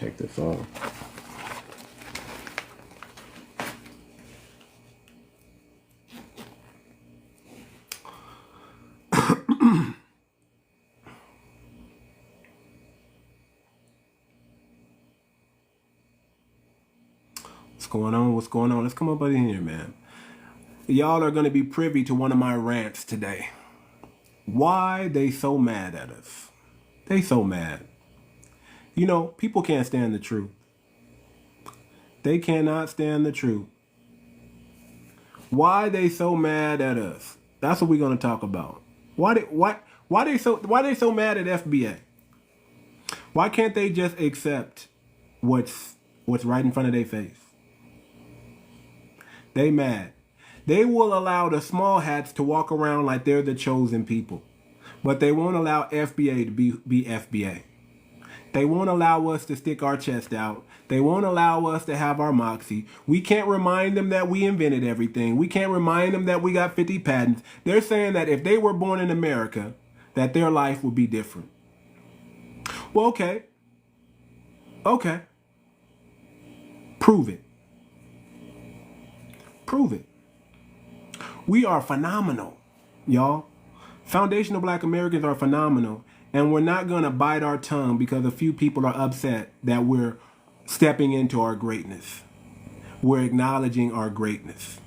take this off. What's going on? What's going on? Let's come up in here, man. Y'all are going to be privy to one of my rants today. Why they so mad at us? They so mad. You know, people can't stand the truth. They cannot stand the truth. Why they so mad at us? That's what we're going to talk about. Why they so mad at FBA? Why can't they just accept what's right in front of their face? They mad. They will allow the small hats to walk around like they're the chosen people. But they won't allow FBA to be FBA. They won't allow us to stick our chest out. They won't allow us to have our moxie. We can't remind them that we invented everything. We can't remind them that we got 50 patents. They're saying that if they were born in America, that their life would be different. Well, okay. Okay. Prove it. Prove it. We are phenomenal, y'all. Foundational Black Americans are phenomenal, and we're not going to bite our tongue because a few people are upset that we're stepping into our greatness. We're acknowledging our greatness.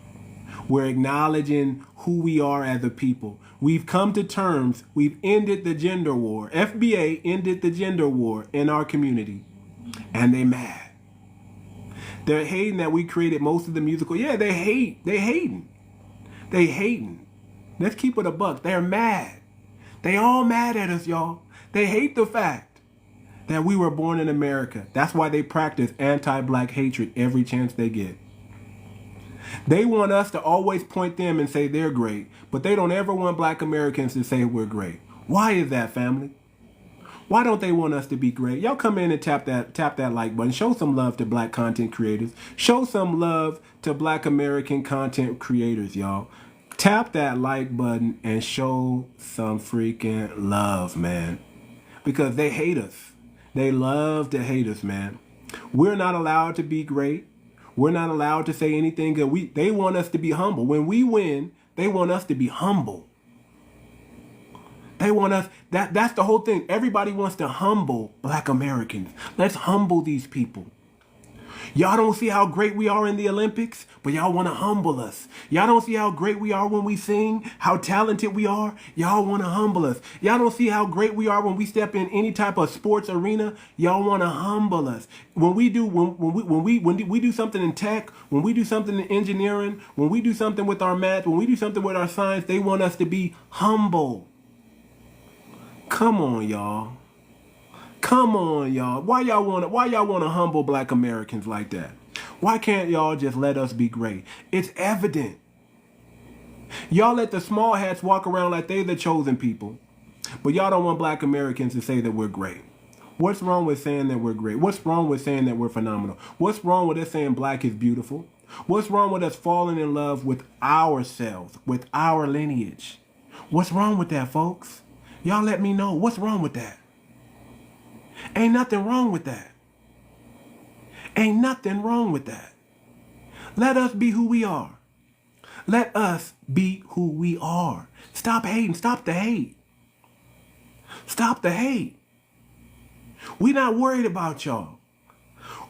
We're acknowledging who we are as a people. We've come to terms. We've ended the gender war. FBA ended the gender war in our community, and they mad. They're hating that we created most of the musical. Yeah, they hate. They hating. They hating. Let's keep it a buck. They're mad. They all mad at us, y'all. They hate the fact that we were born in America. That's why they practice anti-black hatred every chance they get. They want us to always point them and say they're great, but they don't ever want Black Americans to say we're great. Why is that, family? Why don't they want us to be great? Y'all come in and tap that like button. Show some love to Black content creators. Show some love to Black American content creators, y'all. Tap that like button and show some freaking love, man. Because they hate us. They love to hate us, man. We're not allowed to be great. We're not allowed to say anything good. They want us to be humble. When we win, they want us to be humble. They want us, that's the whole thing. Everybody wants to humble Black Americans. Let's humble these people. Y'all don't see how great we are in the Olympics, but y'all want to humble us. Y'all don't see how great we are when we sing, how talented we are. Y'all want to humble us. Y'all don't see how great we are when we step in any type of sports arena. Y'all want to humble us. When we do something in tech, when we do something in engineering, when we do something with our math, when we do something with our science, they want us to be humble. Come on, y'all. Come on, y'all. Why y'all want to humble Black Americans like that? Why can't y'all just let us be great? It's evident. Y'all let the small hats walk around like they're the chosen people, but y'all don't want Black Americans to say that we're great. What's wrong with saying that we're great? What's wrong with saying that we're phenomenal? What's wrong with us saying Black is beautiful? What's wrong with us falling in love with ourselves, with our lineage? What's wrong with that, folks? Y'all let me know. What's wrong with that? Ain't nothing wrong with that. Ain't nothing wrong with that. Let us be who we are. Let us be who we are. Stop hating. Stop the hate. Stop the hate. We not worried about y'all.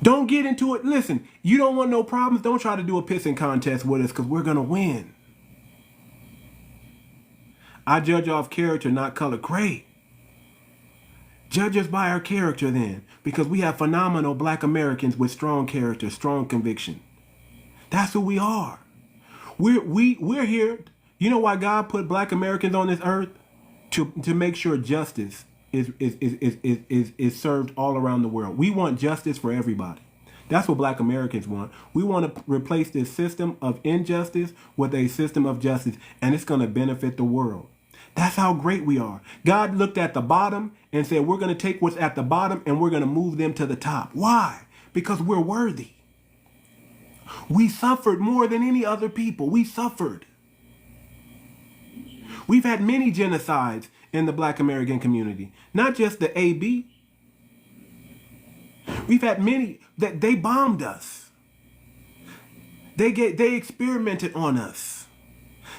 Don't get into it. Listen, you don't want no problems. Don't try to do a pissing contest with us because we're going to win. I judge off character, not color. Great. Judge us by our character then, because we have phenomenal Black Americans with strong character, strong conviction. That's who we are. We're here. You know why God put Black Americans on this earth? To make sure justice is served all around the world. We want justice for everybody. That's what Black Americans want. We want to replace this system of injustice with a system of justice, and it's going to benefit the world. That's how great we are. God looked at the bottom and said, we're going to take what's at the bottom and we're going to move them to the top. Why? Because we're worthy. We suffered more than any other people. We suffered. We've had many genocides in the Black American community, not just the AB. We've had many that they bombed us. They experimented on us.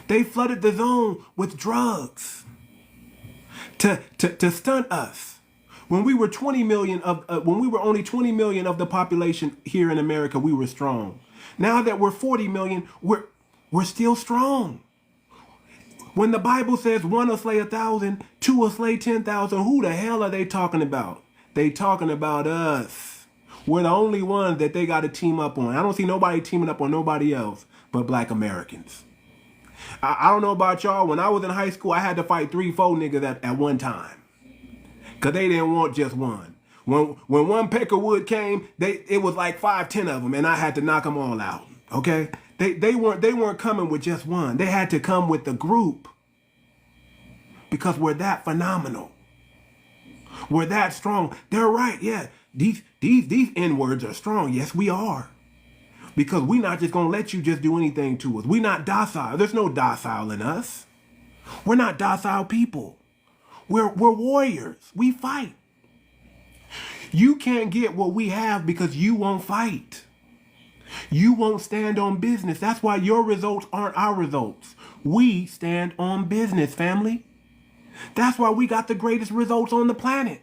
They flooded the zone with drugs to stunt us. When we were 20 million when we were only 20 million of the population here in America, we were strong. Now that we're 40 million, we're still strong. When the Bible says 1 will slay 1,000, 2 will slay 10,000, who the hell are they talking about? They talking about us. We're the only ones that they got to team up on. I don't see nobody teaming up on nobody else but black Americans. I don't know about y'all. When I was in high school, I had to fight 3, 4 niggas at one time. Because they didn't want just one. When one peck of wood came, it was like 5, 10 of them, and I had to knock them all out. Okay? They weren't coming with just one. They had to come with the group. Because we're that phenomenal. We're that strong. They're right, yeah. These N-words are strong. Yes, we are. Because we're not just going to let you just do anything to us. We're not docile. There's no docile in us. We're not docile people. We're warriors. We fight. You can't get what we have because you won't fight. You won't stand on business. That's why your results aren't our results. We stand on business, family. That's why we got the greatest results on the planet.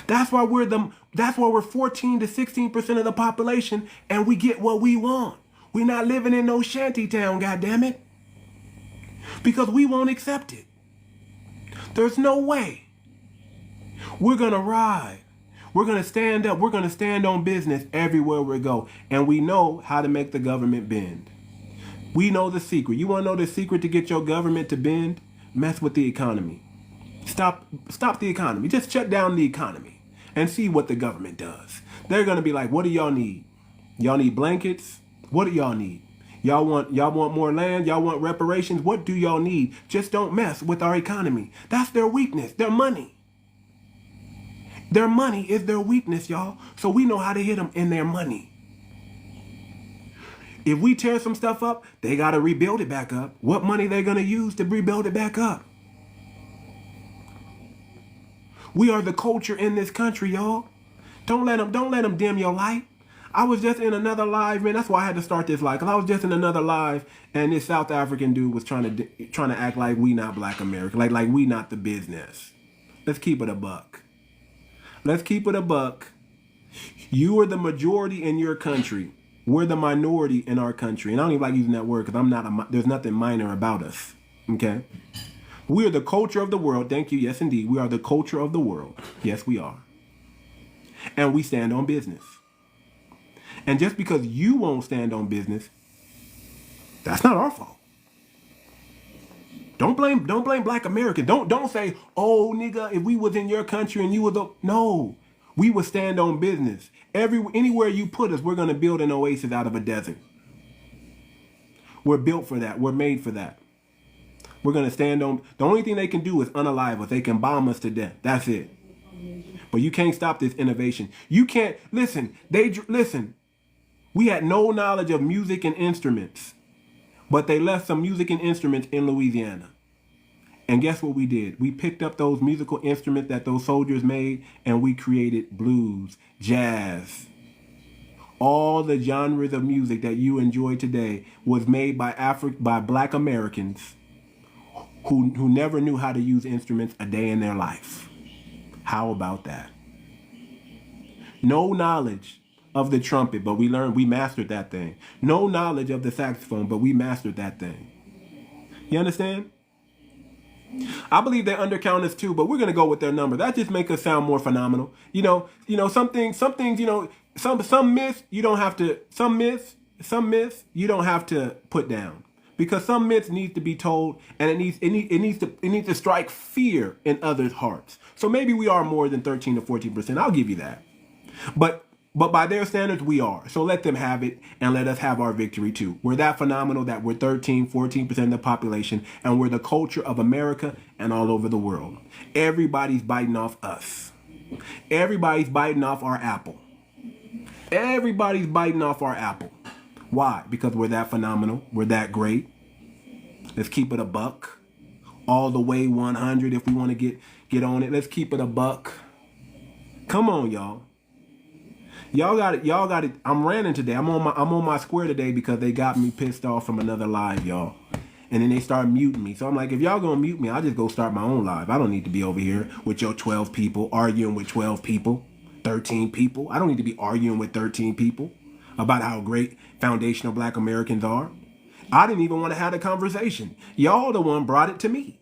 That's why we're 14 to 16% of the population and we get what we want. We're not living in no shanty town, goddammit. Because we won't accept it. There's no way. We're going to ride. We're going to stand up. We're going to stand on business everywhere we go. And we know how to make the government bend. We know the secret. You want to know the secret to get your government to bend? Mess with the economy. Stop the economy. Just shut down the economy and see what the government does. They're going to be like, what do y'all need? Y'all need blankets? What do y'all need? Y'all want more land? Y'all want reparations? What do y'all need? Just don't mess with our economy. That's their weakness. Their money. Their money is their weakness, y'all. So we know how to hit them in their money. If we tear some stuff up, they got to rebuild it back up. What money they going to use to rebuild it back up? We are the culture in this country, y'all. Don't let them dim your light. I was just in another live, man. That's why I had to start this live. Because I was just in another live, and this South African dude was trying to act like we not black America. Like we not the business. Let's keep it a buck. Let's keep it a buck. You are the majority in your country. We're the minority in our country. And I don't even like using that word because there's nothing minor about us. Okay? We are the culture of the world. Thank you. Yes, indeed. We are the culture of the world. Yes, we are. And we stand on business. And just because you won't stand on business, that's not our fault. Don't blame black Americans. Don't say, oh, nigga, if we was in your country and you was no. We would stand on business. Anywhere you put us, we're going to build an oasis out of a desert. We're built for that. We're made for that. We're going to stand on... The only thing they can do is unalive us. They can bomb us to death. That's it. But you can't stop this innovation. You can't... Listen. We had no knowledge of music and instruments. But they left some music and instruments in Louisiana. And guess what we did? We picked up those musical instruments that those soldiers made and we created blues, jazz. All the genres of music that you enjoy today was made by black Americans who never knew how to use instruments a day in their life. How about that? No knowledge of the trumpet, but we mastered that thing. No knowledge of the saxophone, but we mastered that thing. You understand? I believe they undercount us too, but we're gonna go with their number. That just makes us sound more phenomenal. Some things, some myths you don't have to. Some myths you don't have to put down because some myths need to be told, and it needs to strike fear in others' hearts. So maybe we are more than 13 to 14%. I'll give you that, but by their standards, we are. So let them have it and let us have our victory too. We're that phenomenal that we're 13, 14% of the population and we're the culture of America and all over the world. Everybody's biting off us. Everybody's biting off our apple. Everybody's biting off our apple. Why? Because we're that phenomenal. We're that great. Let's keep it a buck. All the way 100 if we want to get on it. Let's keep it a buck. Come on, y'all. Y'all got it. Y'all got it. I'm ranting today. I'm on my square today because they got me pissed off from another live, y'all. And then they start muting me. So I'm like, if y'all gonna mute me, I'll just go start my own live. I don't need to be over here with your 12 people, arguing with 12 people, 13 people. I don't need to be arguing with 13 people about how great foundational black Americans are. I didn't even want to have a conversation. Y'all the one brought it to me.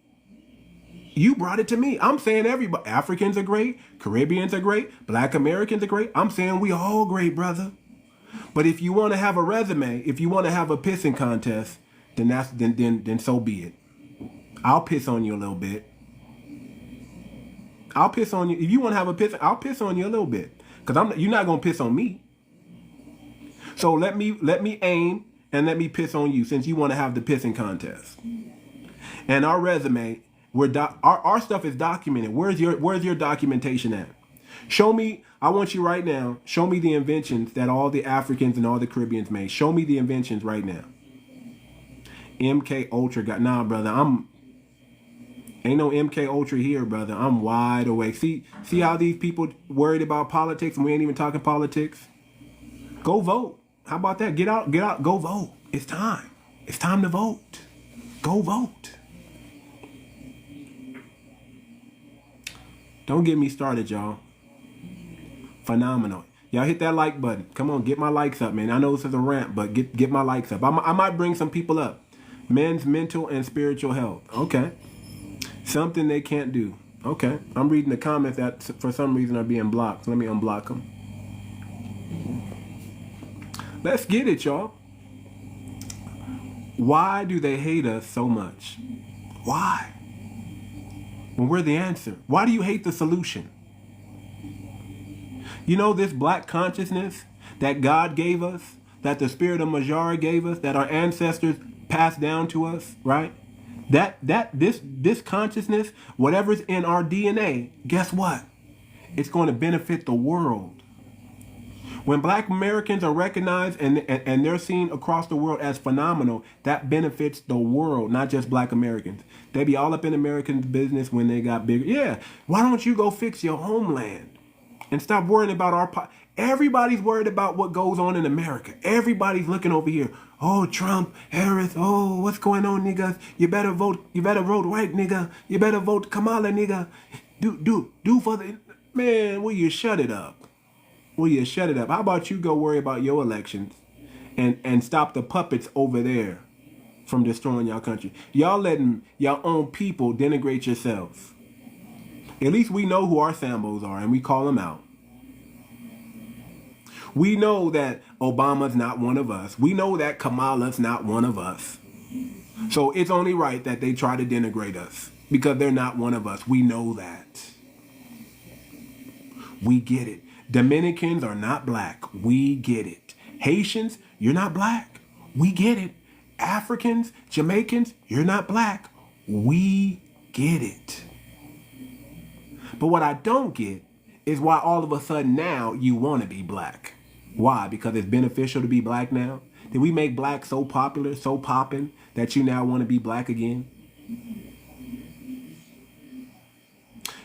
You brought it to me. I'm saying everybody, Africans are great, Caribbeans are great, black Americans are great. I'm saying we all great, brother. But if you want to have a resume, if you want to have a pissing contest, then so be it. I'll piss on you a little bit. I'll piss on you. If you want to have a piss, I'll piss on you a little bit. Because you're not gonna piss on me. So let me aim and let me piss on you since you want to have the pissing contest. And our resume, our stuff is documented. Where's your documentation at? Show me. I want you right now. Show me the inventions that all the Africans and all the Caribbeans made. Show me the inventions right now. MK Ultra got brother. Ain't no MK Ultra here, brother. I'm wide awake. See how these people worried about politics and we ain't even talking politics? Go vote. How about that? Get out, go vote. It's time. It's time to vote. Go vote. Don't get me started, y'all. Phenomenal. Y'all hit that like button. Come on, get my likes up, man. I know this is a rant, but get my likes up. I might bring some people up. Men's mental and spiritual health. Okay. Something they can't do. Okay. I'm reading the comments that for some reason are being blocked. So let me unblock them. Let's get it, y'all. Why do they hate us so much? Why? When we're the answer. Why do you hate the solution? You know this black consciousness that God gave us, that the spirit of 𝗔𝗶𝗴𝗵𝘁𝘀 gave us, that our ancestors passed down to us, right? This consciousness, whatever's in our DNA, guess what? It's going to benefit the world. When black Americans are recognized and they're seen across the world as phenomenal, that benefits the world, not just black Americans. They be all up in American business when they got bigger. Yeah, why don't you go fix your homeland and stop worrying about everybody's worried about what goes on in America. Everybody's looking over here. Oh, Trump, Harris, oh, what's going on, niggas? You better vote right, nigga. You better vote Kamala, nigga. Do for the... Man, will you shut it up? Will you shut it up? How about you go worry about your elections and stop the puppets over there from destroying y'all country? Y'all letting y'all own people denigrate yourselves. At least we know who our Sambos are and we call them out. We know that Obama's not one of us. We know that Kamala's not one of us. So it's only right that they try to denigrate us because they're not one of us. We know that. We get it. Dominicans are not black. We get it. Haitians, you're not black. We get it. Africans, Jamaicans, you're not black. We get it. But what I don't get is why all of a sudden now you want to be black. Why? Because it's beneficial to be black now? Did we make black so popular, so popping, that you now want to be black again?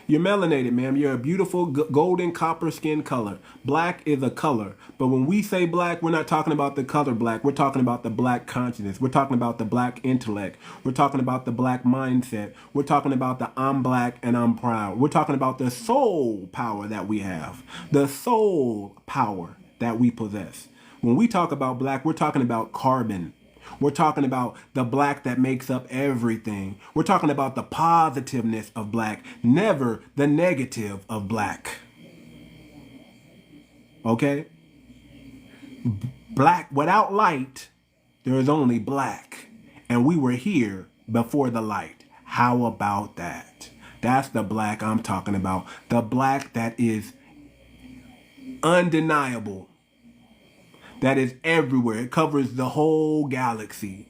You're melanated, ma'am. You're a beautiful golden copper skin color. Black is a color. But when we say black, we're not talking about the color black. We're talking about the black consciousness. We're talking about the black intellect. We're talking about the black mindset. We're talking about the I'm black and I'm proud. We're talking about the soul power that we have. The soul power that we possess. When we talk about black, we're talking about carbon. We're talking about the black that makes up everything. We're talking about the positiveness of black, never the negative of black. Okay? Black, without light, there is only black. And we were here before the light. How about that? That's the black I'm talking about. The black that is undeniable. That is everywhere. It covers the whole galaxy.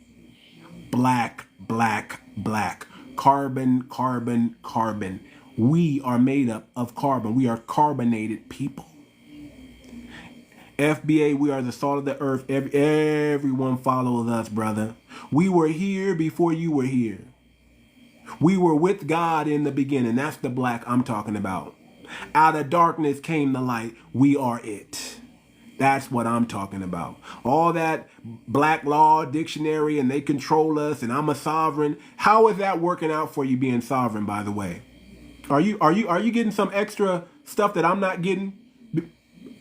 Black, black, black. Carbon, carbon, carbon. We are made up of carbon. We are carbonated people. FBA, we are the salt of the earth. Everyone follows us, brother. We were here before you were here. We were with God in the beginning. That's the black I'm talking about. Out of darkness came the light. We are it. That's what I'm talking about. All that black law dictionary and they control us and I'm a sovereign. How is that working out for you being sovereign, by the way? Are you getting some extra stuff that I'm not getting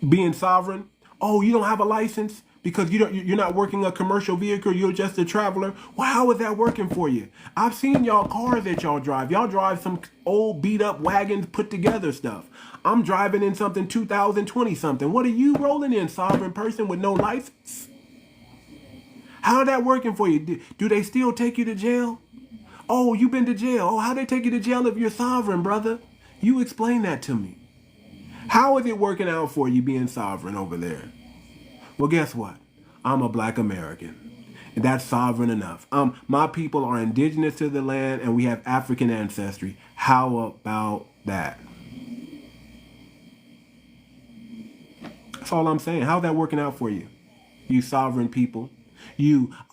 being sovereign? Oh, you don't have a license because you're not working a commercial vehicle, you're just a traveler. Well, how is that working for you? I've seen y'all cars that y'all drive. Y'all drive some old beat up wagons put together stuff. I'm driving in something 2020 something. What are you rolling in, sovereign person with no license? How that working for you? Do they still take you to jail? Oh, you been to jail. Oh, how they take you to jail if you're sovereign, brother? You explain that to me. How is it working out for you being sovereign over there? Well, guess what? I'm a black American. And that's sovereign enough. My people are indigenous to the land and we have African ancestry. How about that? That's all I'm saying. How's that working out for you? You sovereign people.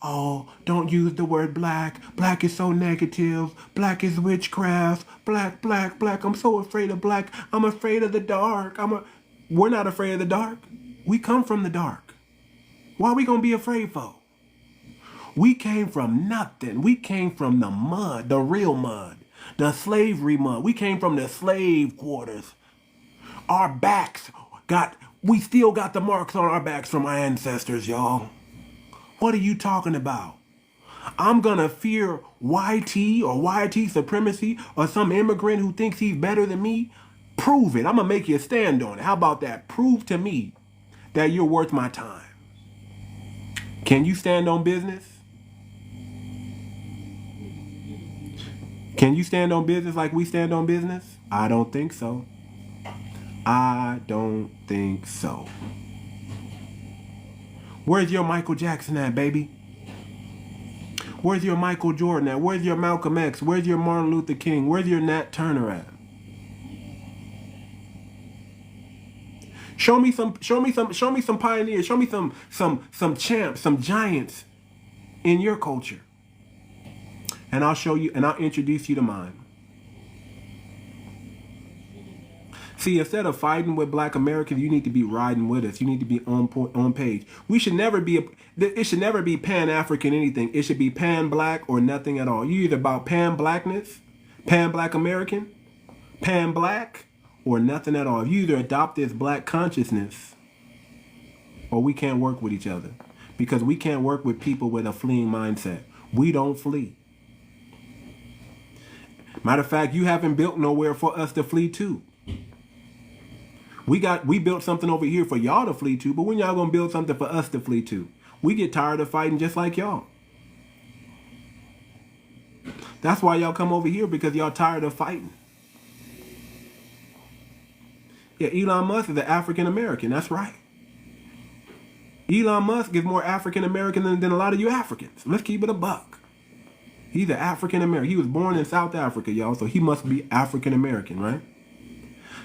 Oh, don't use the word black. Black is so negative. Black is witchcraft. Black, black, black. I'm so afraid of black. I'm afraid of the dark. We're not afraid of the dark. We come from the dark. Why are we going to be afraid for? We came from nothing. We came from the mud, the real mud, the slavery mud. We came from the slave quarters. Our backs we still got the marks on our backs from our ancestors, y'all. What are you talking about? I'm going to fear YT or YT supremacy or some immigrant who thinks he's better than me? Prove it. I'm going to make you stand on it. How about that? Prove to me that you're worth my time. Can you stand on business? Can you stand on business like we stand on business? I don't think so. I don't think so. Where's your Michael Jackson at, baby? Where's your Michael Jordan at? Where's your Malcolm X? Where's your Martin Luther King? Where's your Nat Turner at? Show me some pioneers. Show me some champs, some giants in your culture. And I'll show you and I'll introduce you to mine. See, instead of fighting with black Americans, you need to be riding with us. You need to be on page. We should never be, it should never be pan-African anything. It should be pan-black or nothing at all. You either about pan-blackness, pan-black American, pan-black, or nothing at all. You either adopt this black consciousness or we can't work with each other. Because we can't work with people with a fleeing mindset. We don't flee. Matter of fact, you haven't built nowhere for us to flee to. We built something over here for y'all to flee to, but when y'all gonna build something for us to flee to? We get tired of fighting just like y'all. That's why y'all come over here, because y'all tired of fighting. Yeah, Elon Musk is an African American, that's right. Elon Musk is more African American than a lot of you Africans. Let's keep it a buck. He's an African American. He was born in South Africa, y'all, so he must be African American, right?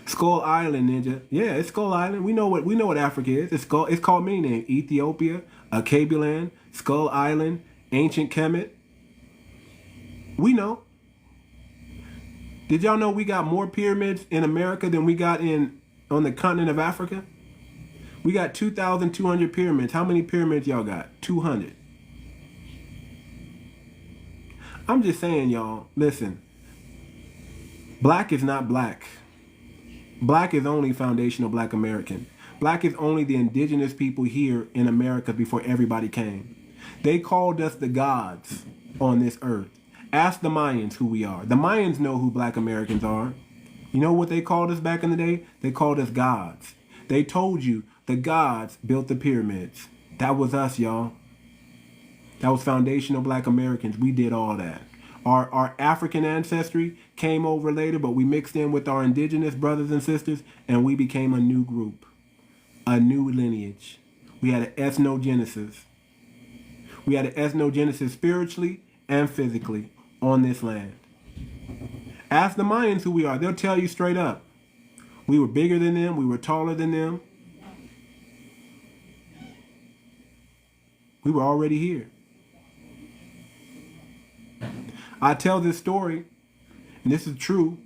Skull Island, ninja. Yeah, it's Skull Island. We know what Africa is. It's called many names. Ethiopia, 𝗥𝗶𝗴𝗵𝘁𝘀, Skull Island, ancient Kemet. We know. Did y'all know we got more pyramids in America than we got on the continent of Africa? We got 2,200 pyramids. How many pyramids y'all got? 200. I'm just saying, y'all, listen. Black is not black. Black is only foundational black American. Black is only the indigenous people here in America before everybody came. They called us the gods on this earth. Ask the Mayans who we are. The Mayans know who black Americans are. You know what they called us back in the day? They called us gods. They told you the gods built the pyramids. That was us, y'all. That was foundational black Americans. We did all that. Our African ancestry came over later, but we mixed in with our indigenous brothers and sisters, and we became a new group, a new lineage. We had an ethnogenesis. We had an ethnogenesis spiritually and physically on this land. Ask the Mayans who we are. They'll tell you straight up. We were bigger than them. We were taller than them. We were already here. I tell this story, and this is true,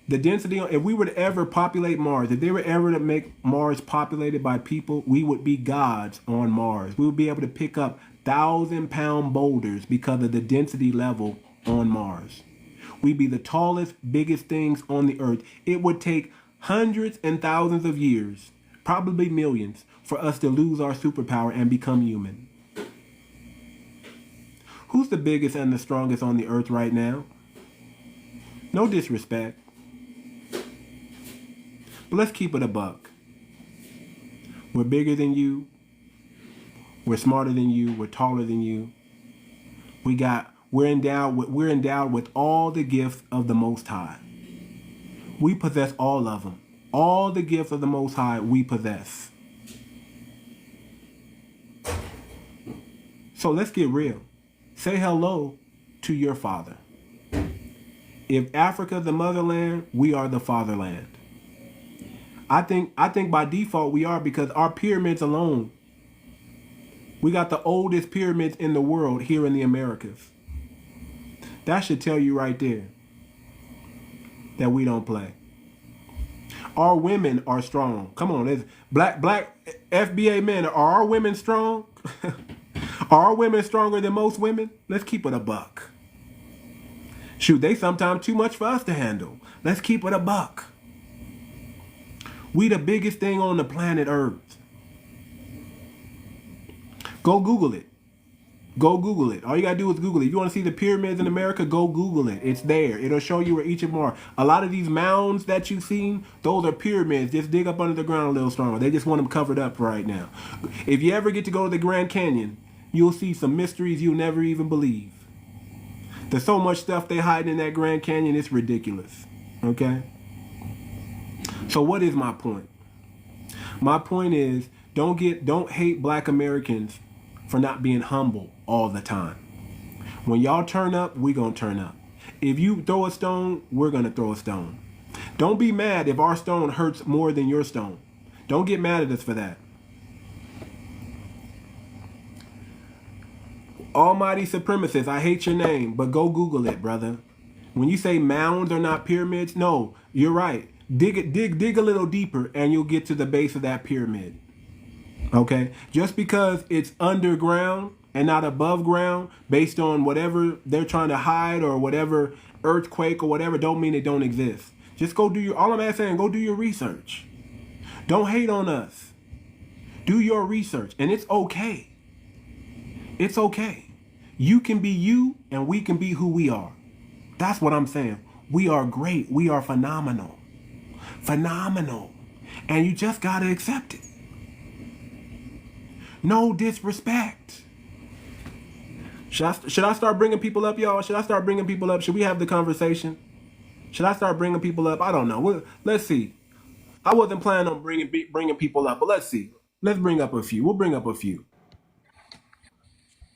The density, if we were to ever populate Mars, if they were ever to make Mars populated by people, we would be gods on Mars. We would be able to pick up 1,000-pound boulders because of the density level on Mars. We'd be the tallest, biggest things on the earth. It would take hundreds and thousands of years, probably millions, for us to lose our superpower and become human. Who's the biggest and the strongest on the earth right now? No disrespect. But let's keep it a buck. We're bigger than you. We're smarter than you. We're taller than you. We're endowed with all the gifts of the Most High. We possess all of them. All the gifts of the Most High we possess. So let's get real. Say hello to your father. If Africa's the motherland, we are the fatherland. I think by default we are, because our pyramids alone, we got the oldest pyramids in the world here in the Americas. That should tell you right there that we don't play. Our women are strong. Come on, black FBA men, are our women strong? Are our women stronger than most women? Let's keep it a buck. Shoot, they sometimes too much for us to handle. Let's keep it a buck. We the biggest thing on the planet Earth. Go Google it. Go Google it. All you gotta do is Google it. If you want to see the pyramids in America, go Google it. It's there. It'll show you where each of them are. A lot of these mounds that you've seen, those are pyramids. Just dig up under the ground a little stronger. They just want them covered up right now. If you ever get to go to the Grand Canyon, you'll see some mysteries you'll never even believe. There's so much stuff they hide in that Grand Canyon, it's ridiculous. Okay? So what is my point? My point is, don't hate black Americans for not being humble all the time. When y'all turn up, we gonna turn up. If you throw a stone, we're gonna throw a stone. Don't be mad if our stone hurts more than your stone. Don't get mad at us for that. Almighty supremacist, I hate your name, but go Google it, brother. When you say mounds are not pyramids, no, you're right. Dig a little deeper and you'll get to the base of that pyramid. Okay? Just because it's underground and not above ground, based on whatever they're trying to hide or whatever earthquake or whatever, don't mean it don't exist. Just go do all I'm saying, go do your research. Don't hate on us. Do your research, and it's okay. It's okay. You can be you and we can be who we are. That's what I'm saying. We are great. We are phenomenal. Phenomenal. And you just got to accept it. No disrespect. Should I start bringing people up, y'all? Should I start bringing people up? Should we have the conversation? Should I start bringing people up? I don't know. Let's see. I wasn't planning on bringing people up, but let's see. Let's bring up a few. We'll bring up a few.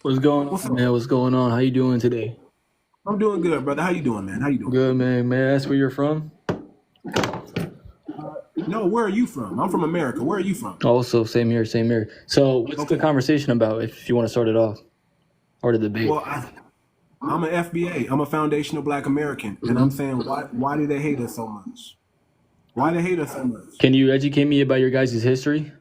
What's going on, man? What's going on? How you doing today? I'm doing good, brother. How you doing, man? How you doing? Good, man. May I ask where you're from? No, where are you from? I'm from America. Where are you from? Also, same here, same here. So what's the conversation about, if you want to start it off? Or the debate? Well, I'm an FBA. I'm a foundational black American. And I'm saying, why do they hate us so much? Why they hate us so much? Can you educate me about your guys' history?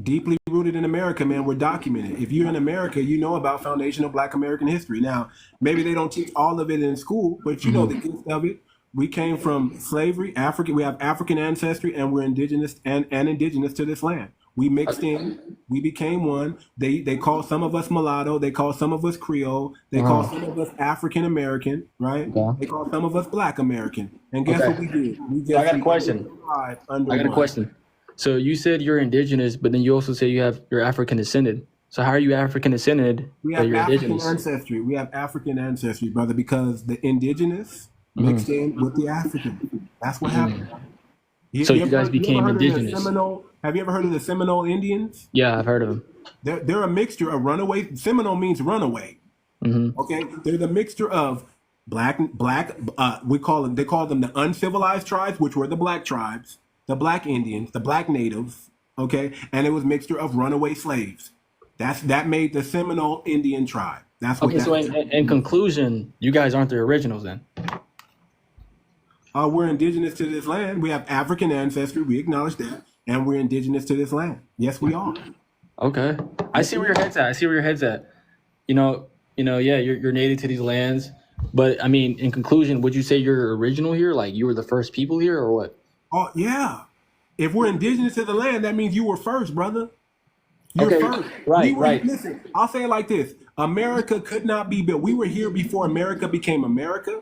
Deeply rooted in America, man. We're documented. If you're in America, you know about foundational black American history. Now, maybe they don't teach all of it in school, but you know the gist of it. We came from slavery, African. We have African ancestry, and we're indigenous and indigenous to this land. We mixed in. We became one. They call some of us mulatto. They call some of us Creole. They call some of us African American, right? They call some of us Black American. And guess what we did? I got a question. So you said you're indigenous, but then you also say you're African descended. So how are you African descended? We have African ancestry. We have African ancestry, brother, because the indigenous mixed in with the African. That's what happened. So you guys became indigenous. Have you ever heard of the Seminole Indians? Yeah, I've heard of them. They're a mixture of runaway. Seminole means runaway. Okay, they're the mixture of black. They call them the uncivilized tribes, which were the black tribes, the black Indians, the black natives. Okay, and it was a mixture of runaway slaves. That made the Seminole Indian tribe. That's what. Okay, so in conclusion, you guys aren't the originals then. We're indigenous to this land. We have African ancestry. We acknowledge that, and we're indigenous to this land. Yes, we are. Okay, I see where your head's at. I see where your head's at. You know, yeah, you're native to these lands, but I mean, in conclusion, would you say you're original here? Like you were the first people here, or what? Oh yeah. If we're indigenous to the land, that means you were first, brother. You're Okay, first. right, right. Listen, I'll say it like this: America could not be built. We were here before America became America.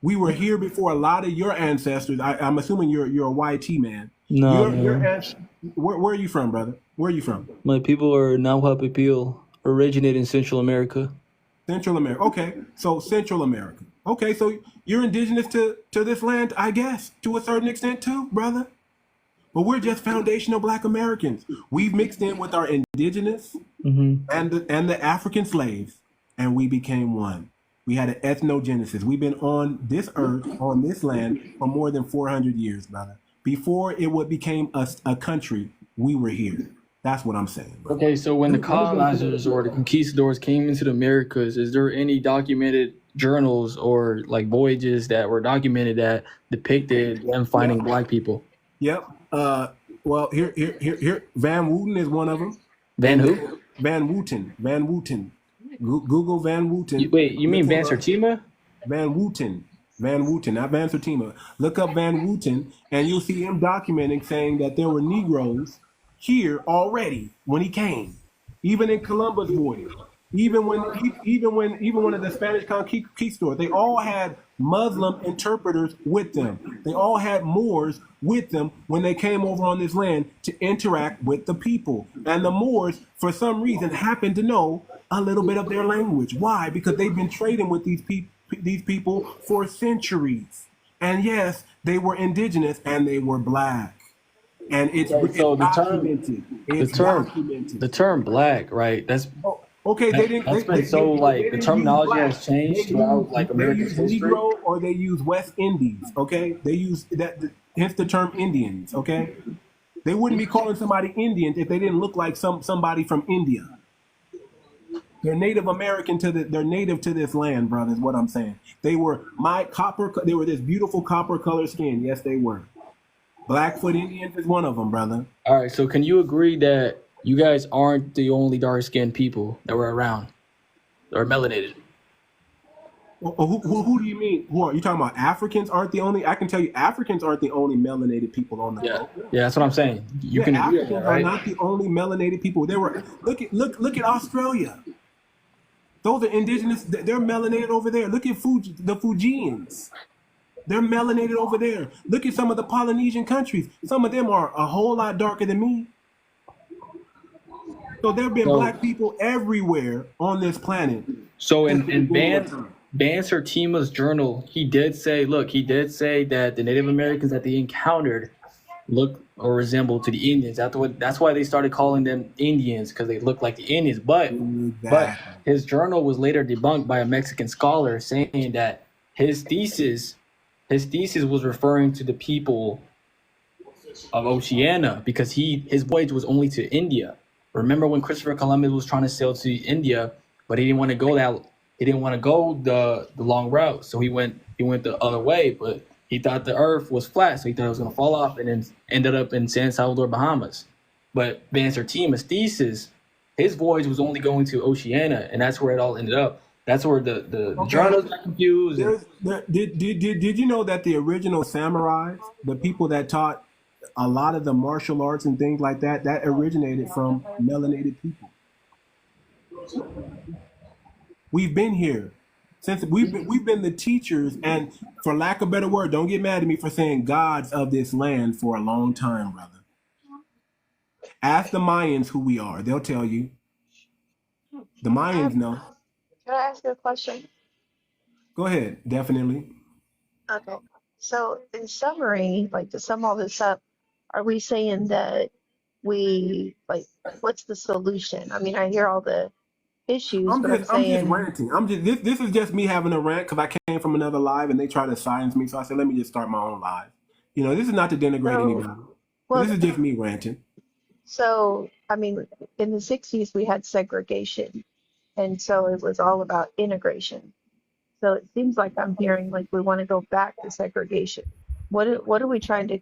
We were here before a lot of your ancestors. I'm assuming you're a YT man. No, Your man. where are you from, brother? Where are you from? My people are 𝗔𝗶𝗴𝗵𝘁𝘀𝘁, originated in Central America. Central America. Okay, so Central America. Okay, so you're indigenous to this land, I guess, to a certain extent too, brother. But we're just foundational Black Americans. We've mixed in with our indigenous and the African slaves, and we became one. We had an ethnogenesis. We've been on this earth, on this land, for more than 400 years, brother. Before it became a country, we were here. That's what I'm saying, bro. Okay, so when the colonizers or the conquistadors came into the Americas, is there any documented journals or like voyages that were documented that depicted them finding Black people? Yep. Well, here. Van Wooten is one of them. Van who? Van Wooten. Van Wooten. Google Van Wooten. Wait, you mean 𝗤𝗏𝗵𝘁𝘂𝘁𝗃? Van Wooten. Van Wooten, not Van 𝗤𝗏𝗵𝘁𝘁. Look up Van Wooten, and you'll see him documenting, saying that there were Negroes here already when he came, even in Columbus' voyage, even when of the Spanish conquistadors, they all had Muslim interpreters with them. They all had Moors with them when they came over on this land to interact with the people. And the Moors, for some reason, happened to know a little bit of their language. Why? Because they've been trading with these people for centuries. And yes, they were indigenous and they were Black. And it's documented. The term Black, right? That's okay. The terminology has changed throughout like American history. Negro or they use West Indies. Okay, they use that. Hence the term Indians. Okay, they wouldn't be calling somebody Indian if they didn't look like somebody from India. They're Native American they're native to this land, brother, is what I'm saying. They were they were this beautiful copper colored skin. Yes, they were. Blackfoot Indians is one of them, brother. All right, so can you agree that you guys aren't the only dark-skinned people that were around or melanated? Well, who do you mean? Who are you talking about? Africans aren't the only. I can tell you, Africans aren't the only melanated people on the globe. Yeah, that's what I'm saying. You can agree Africans on that, right? are not the only melanated people. They were look at Australia. Those are indigenous. They're melanated over there. Look at the Fijians. They're melanated over there. Look at some of the Polynesian countries. Some of them are a whole lot darker than me. So there have been Black people everywhere on this planet. So in 𝗤𝗏𝗵𝘁𝘃𝘁𝘃's journal, he did say that the Native Americans that they encountered look or resemble to the Indians. That's why they started calling them Indians, because they look like the Indians. But his journal was later debunked by a Mexican scholar saying that his thesis was referring to the people of Oceania, because his voyage was only to India. Remember when Christopher Columbus was trying to sail to India, but he didn't want to go the long route, so he went the other way. But he thought the Earth was flat, so he thought it was going to fall off, and then ended up in San Salvador, Bahamas. But 𝗤𝗏𝗵𝘁𝘃's thesis, his voyage was only going to Oceania, and that's where it all ended up. That's where the journals got confused. Did you know that the original samurais, the people that taught a lot of the martial arts and things like that, that originated from melanated people? We've been here since we've been the teachers, and for lack of a better word, don't get mad at me for saying gods of this land for a long time, brother. Ask the Mayans who we are; they'll tell you. The Mayans know. Can I ask you a question? Go ahead, definitely. Okay. So in summary, like to sum all this up, are we saying that what's the solution? I mean, I hear all the issues, I'm but just ranting. This is just me having a rant because I came from another live and they tried to silence me. So I said, let me just start my own live. You know, this is not to denigrate anybody. Well, this is just me ranting. So, I mean, in the 60s, we had segregation. And so it was all about integration. So it seems like I'm hearing like we want to go back to segregation. What are we trying to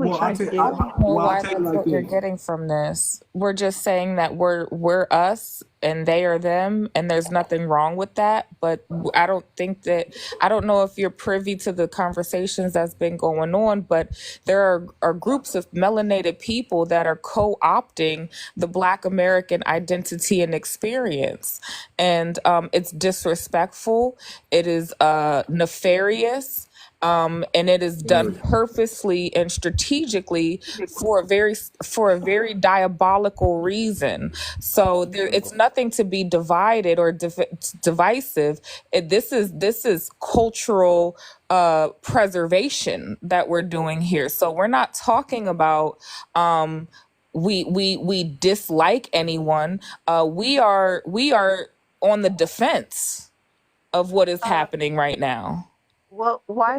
Well, I'll tell you, do? know well, I'll why tell you that's like what you're this. getting from this. We're just saying that we're us and they are them, and there's nothing wrong with that. But I don't know if you're privy to the conversations that's been going on, but there are groups of melanated people that are co-opting the Black American identity and experience, and it's disrespectful. It is nefarious. And it is done purposely and strategically for a very diabolical reason. So it's nothing to be divided or divisive. This is cultural preservation that we're doing here. So we're not talking about we dislike anyone. We are on the defense of what is Uh, happening right now. well, why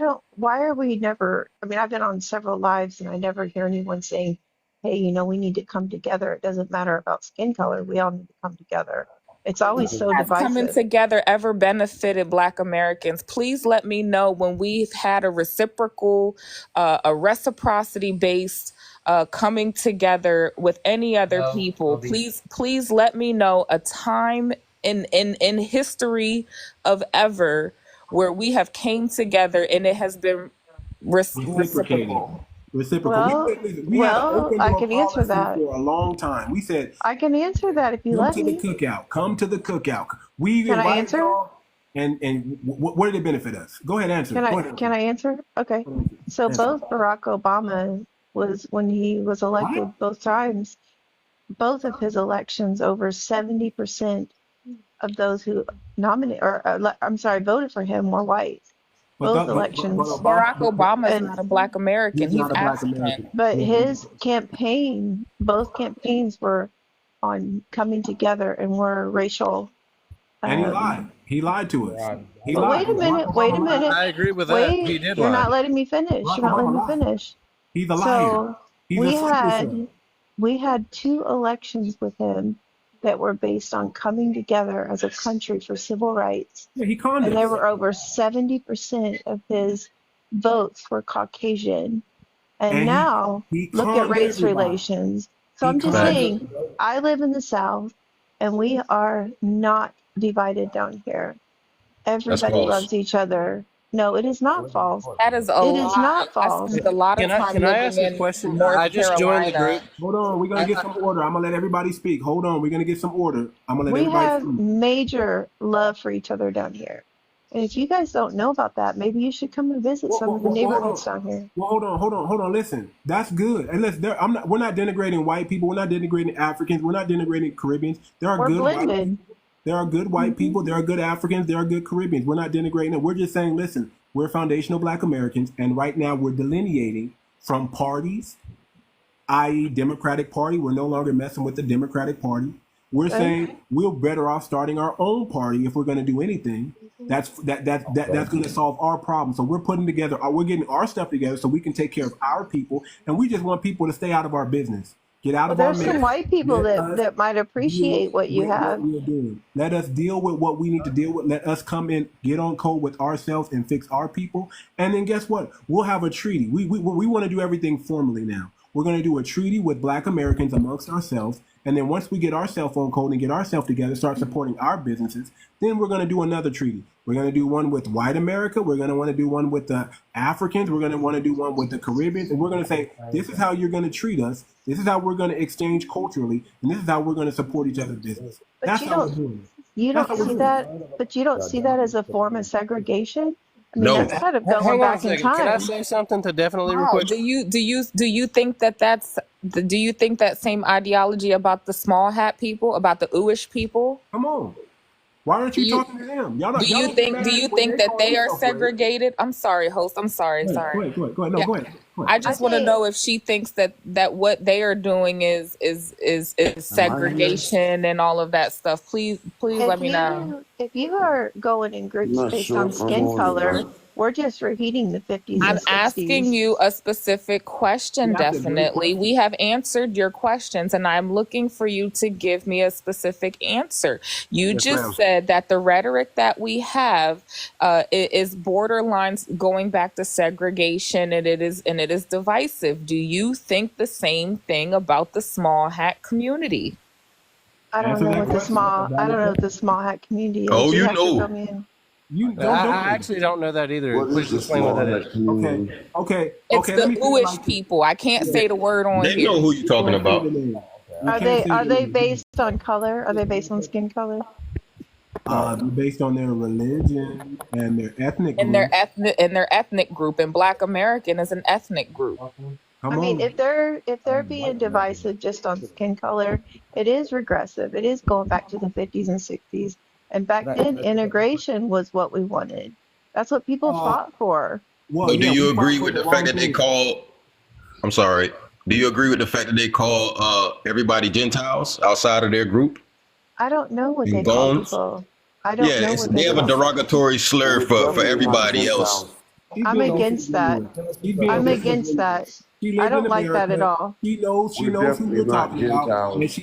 are we never, I mean, I've been on several lives and I never hear anyone saying, hey, we need to come together. It doesn't matter about skin color. We all need to come together. It's always so Has coming divisive. together ever benefited Black Americans? Please let me know when we've had a reciprocity based coming together with any other people. Please let me know a time in history of ever where we have came together and it has been Reciprocated. reciprocal. Reciprocal. Well, We had an well, open I door can answer policy that. for a long time. We said, I can answer that if you come let to the me. cookout. Come to the cookout. We Can I invited answer? y'all, and what did it benefit us? Go ahead, answer. Can Go I ahead. can I answer? Okay. So Answer. both Barack Obama was when he was What? elected both times, both of his elections, over 70% of those who nominated or I'm sorry, voted for him were white. But, Both but elections. Barack Obama, Obama is And not a Black American. he's He's not a Black African. American. but his campaign, both campaigns were on coming together and were racial. And he lied. He lied to us. He But lied. wait a Barack minute, wait a Obama lied. minute. I agree with that. He Wait, did you're lie. not letting me finish. Barack You're not letting Obama me lied. finish. He's a liar. So He's a we sleeper had cell. we had two elections with him that were based on coming together as a country for civil rights. Yeah, he conned And there us. were over 70% of his votes were Caucasian. And And now he look at conned race everybody. relations. So He I'm just conned Facts. saying, everybody. I live in the South and we are not divided down here. That's Everybody false. loves each other. No, it is not false. That is a It is lie. not I false. spent a lot of time Can I living ask a in question? North I just joined the Carolina. group. Hold on, we're gonna get some order. I'm gonna let everybody speak. Hold on, we're gonna get some order. I'm gonna let We everybody have speak. major love for each other down here. And if you guys don't know about that, maybe you should come and visit some of the Hold neighborhoods on. down here. Well, hold on. Listen, that's good. And listen, we're not denigrating white people. We're not denigrating Africans. We're not denigrating Caribbeans. There are We're good white blended. people. There are good white people. There are good Africans. There are good Caribbeans. We're not denigrating them. We're just saying, listen, we're foundational Black Americans, and right now we're delineating from parties, i.e., Democratic Party. We're no longer messing with the Democratic Party. We're Okay? saying we're better off starting our own party if we're going to do anything. That's going to solve our problem. So we're putting together, we're getting our stuff together so we can take care of our people, and we just want people to stay out of our business, get out Well, of our there's some mix. white people Let that, us that might deal appreciate what you with what have. we're doing. Let us deal with what we need to deal with. Let us come in, get on code with ourselves, and fix our people. And then guess what? We'll have a treaty. We want to do everything formally now. We're going to do a treaty with Black Americans amongst ourselves. And then once we get our cell phone code and get ourselves together, start supporting our businesses, then we're going to do another treaty. We're going to do one with white America. We're going to want to do one with the Africans. We're going to want to do one with the Caribbeans. And we're going to say, this is how you're going to treat us. This is how we're going to exchange culturally. And this is how we're going to support each other's business. But That's you how we're don't doing it. you That's don't how we're see doing it. that, but you don't see that as a form of segregation. I mean, No. that's kind of going Hang on a back in second. Can I time. say something to definitely real Wow. quick? Do you think that same ideology about the small hat people, about the Uish people? Come on. Why aren't Do you you talking to them? Y'all do don't you get think do mad you when think they that call they are themselves race. segregated? I'm sorry, host. I'm sorry. Go Sorry. ahead. No, Yeah. go ahead. I I just want to think know if she thinks that what they are doing is segregation and all of that stuff. Please let me know. if you are going in I'm groups not based sure on if I'm skin on it, color but We're just repeating the 50s I'm and asking 60s. you a specific question, That's a great definitely. question. We have answered your questions, and I'm looking for you to give me a specific answer. You Yes, just ma'am. said that the rhetoric that we have is borderline going back to segregation, and it is divisive. Do you think the same thing about the small hat community? I don't Answer know that what the question. That's a small, I valid don't know what question. the small hat community is. Oh, You you have to fill know. me in. You I don't. actually don't know that either. What is Please the explain what small that hat is. community? Okay. It's Let the me say it Jewish like this. people. I can't say the word on They know here. who you're talking Can't say about. the name. You Are can't they say are the they name. based on color? Are they based on skin color? Based on their religion and their ethnic And group. their ethnic group, and Black American is an ethnic group. I Come mean, on. if they're being divisive just on skin color, it is regressive. It is going back to the 50s and 60s. And back then, integration was what we wanted. That's what people fought for. Well, So do yeah, we you fought agree for with the the fact wrong that they thing. call, I'm sorry, do you agree with the fact that they call everybody Gentiles outside of their group I don't know what and they call Gones? people. I Yeah, don't know what they they have a call. derogatory Well, slur we're for definitely not everybody else. Gentiles. She's I'm being against that. disingenuous. She's being I'm against disingenuous. that. She I lives in don't like that at America. all. She We're knows who definitely you're not talking about, and Gentiles.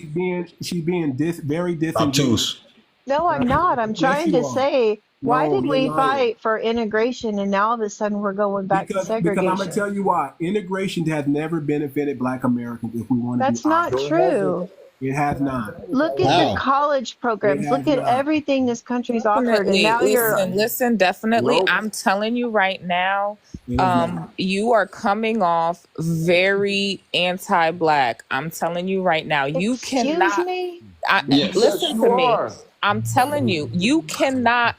she's being very disingenuous. Obtuse. No, I'm not. I'm Yes, trying you to are. say, why No, did you're we lying. fight for integration and now all of a sudden we're going back to Because I'm gonna segregation? tell you why. Integration has never benefited Black Americans. If we want to be That's not honest, No, it hasn't. true. it has not. Look at the How? college It programs. has Look at not. everything this country's offered. And Definitely. now you're, Listen, definitely. Nope. I'm telling you right now, It is not. you are coming off very anti-Black. I'm telling you right now. You excuse cannot me? Yes. Yes, listen you to me. are. I'm telling you, you cannot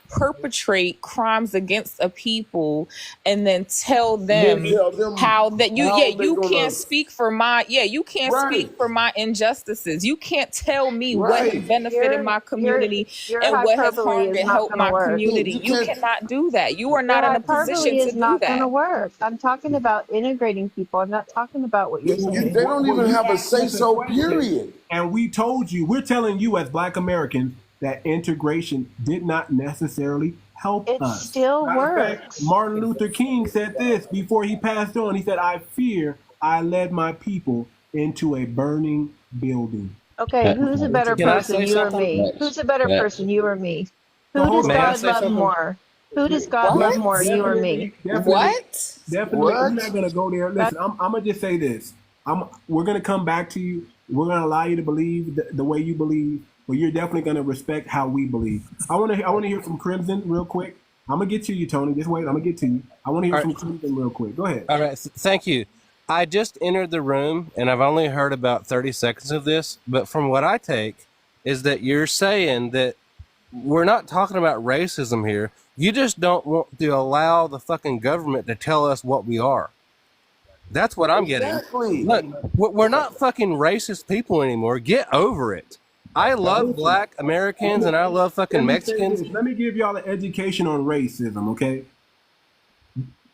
perpetrate crimes against a people and then tell Then them tell them how that how they you can't gonna. speak for my you can't speak Right, for my injustices. You can't tell me what has right. benefited my Your community your and what has hyperbole harmed is and not helped going to my work. community. You You can't. cannot do that. You are Your not in a position hyperbole to is do not going to that. work. I'm talking about integrating people. I'm not talking about what you're saying. They don't even You have a asked say us a so. question, Period. and we told you. We're telling you as Black Americans that integration did not necessarily help It us. still Matter of fact, works. Martin Luther King said this before he passed on. He said, "I fear I led my people into a burning building." Okay, who's a better Can I person, say you or something? me? Who's a better person, you or me? So Who hold does on. May I God say love something? more? Who does God love What? more, you or me? Definitely. What? We're not What? gonna go there. That, Listen, I'm gonna just say this. We're gonna come back to you. We're gonna allow you to believe the way you believe, but you're definitely gonna respect how we believe. I wanna hear from Crimson real quick. I'm gonna get to you, Tony. Just wait. I'm gonna get to you. I want to hear All from right. Crimson real quick. Go ahead. All right. Thank you. I just entered the room and I've only heard about 30 seconds of this, but from what I take is that you're saying that we're not talking about racism here. You just don't want to allow the fucking government to tell us what we are. That's what I'm getting. Exactly. Look, we're not fucking racist people anymore. Get over it. I love Black Americans and I love fucking Let me say Mexicans. this. Let me give y'all an education on racism. Okay,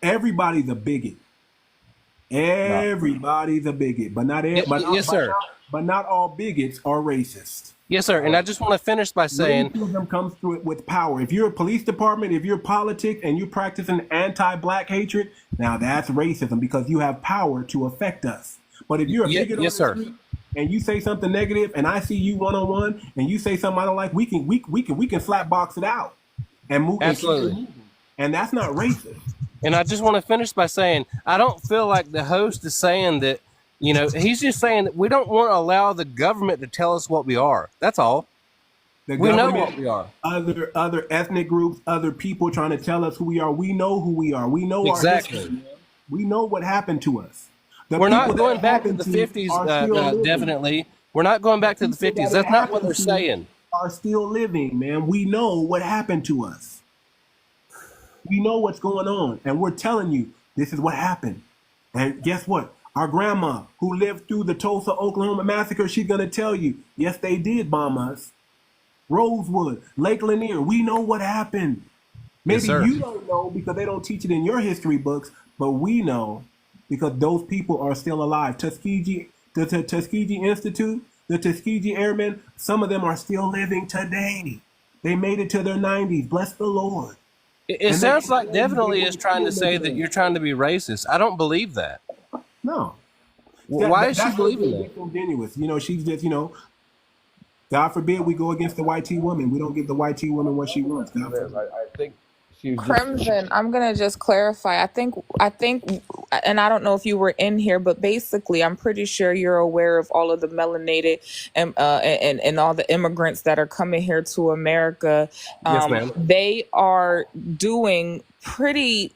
everybody's a bigot. Everybody's a bigot, but not Yes, sir. but not all bigots are racist. Yes, sir. And I just want to finish by saying, Racism comes through it with power. If you're a police department, if you're politics, and you're practicing anti-Black hatred, now that's racism because you have power to affect us. But if you're a bigot yes, on sir. the street and you say something negative, and I see you one-on-one, and you say something I don't like, we can slap box it out and move. Absolutely. And that's not racist. and I just want to finish by saying, I don't feel like the host is saying that, you know, he's just saying that we don't want to allow the government to tell us what we are. That's all. The We know government, what we are. other ethnic groups, other people trying to tell us who we are. We know who we are. We know Exactly. our history. We know what happened to us. The We're not people going that back to happened the 50s, are still living. definitely. We're not going back to the People 50s. that That's not what happened they're to saying. Are still living, man. We know what happened to us. We know what's going on, and we're telling you this is what happened. And guess what? Our grandma, who lived through the Tulsa, Oklahoma massacre, she's gonna tell you, yes, they did bomb us. Rosewood, Lake Lanier, we know what happened. Maybe Yes, sir. you don't know because they don't teach it in your history books, but we know because those people are still alive. Tuskegee, the Tuskegee Institute, the Tuskegee Airmen, some of them are still living today. They made it to their 90s. Bless the Lord. It And sounds they like definitely is trying to say that make you're trying to be racist. I don't believe that. no. Why is she That's believing being that? disingenuous. You know, she's just, you know, God forbid we go against the white T woman. We don't give the white T woman what she wants. God forbid. I think she was just Crimson, I'm gonna just clarify. I think, and I don't know if you were in here, but basically, I'm pretty sure you're aware of all of the melanated and all the immigrants that are coming here to America. Yes, ma'am. They are doing pretty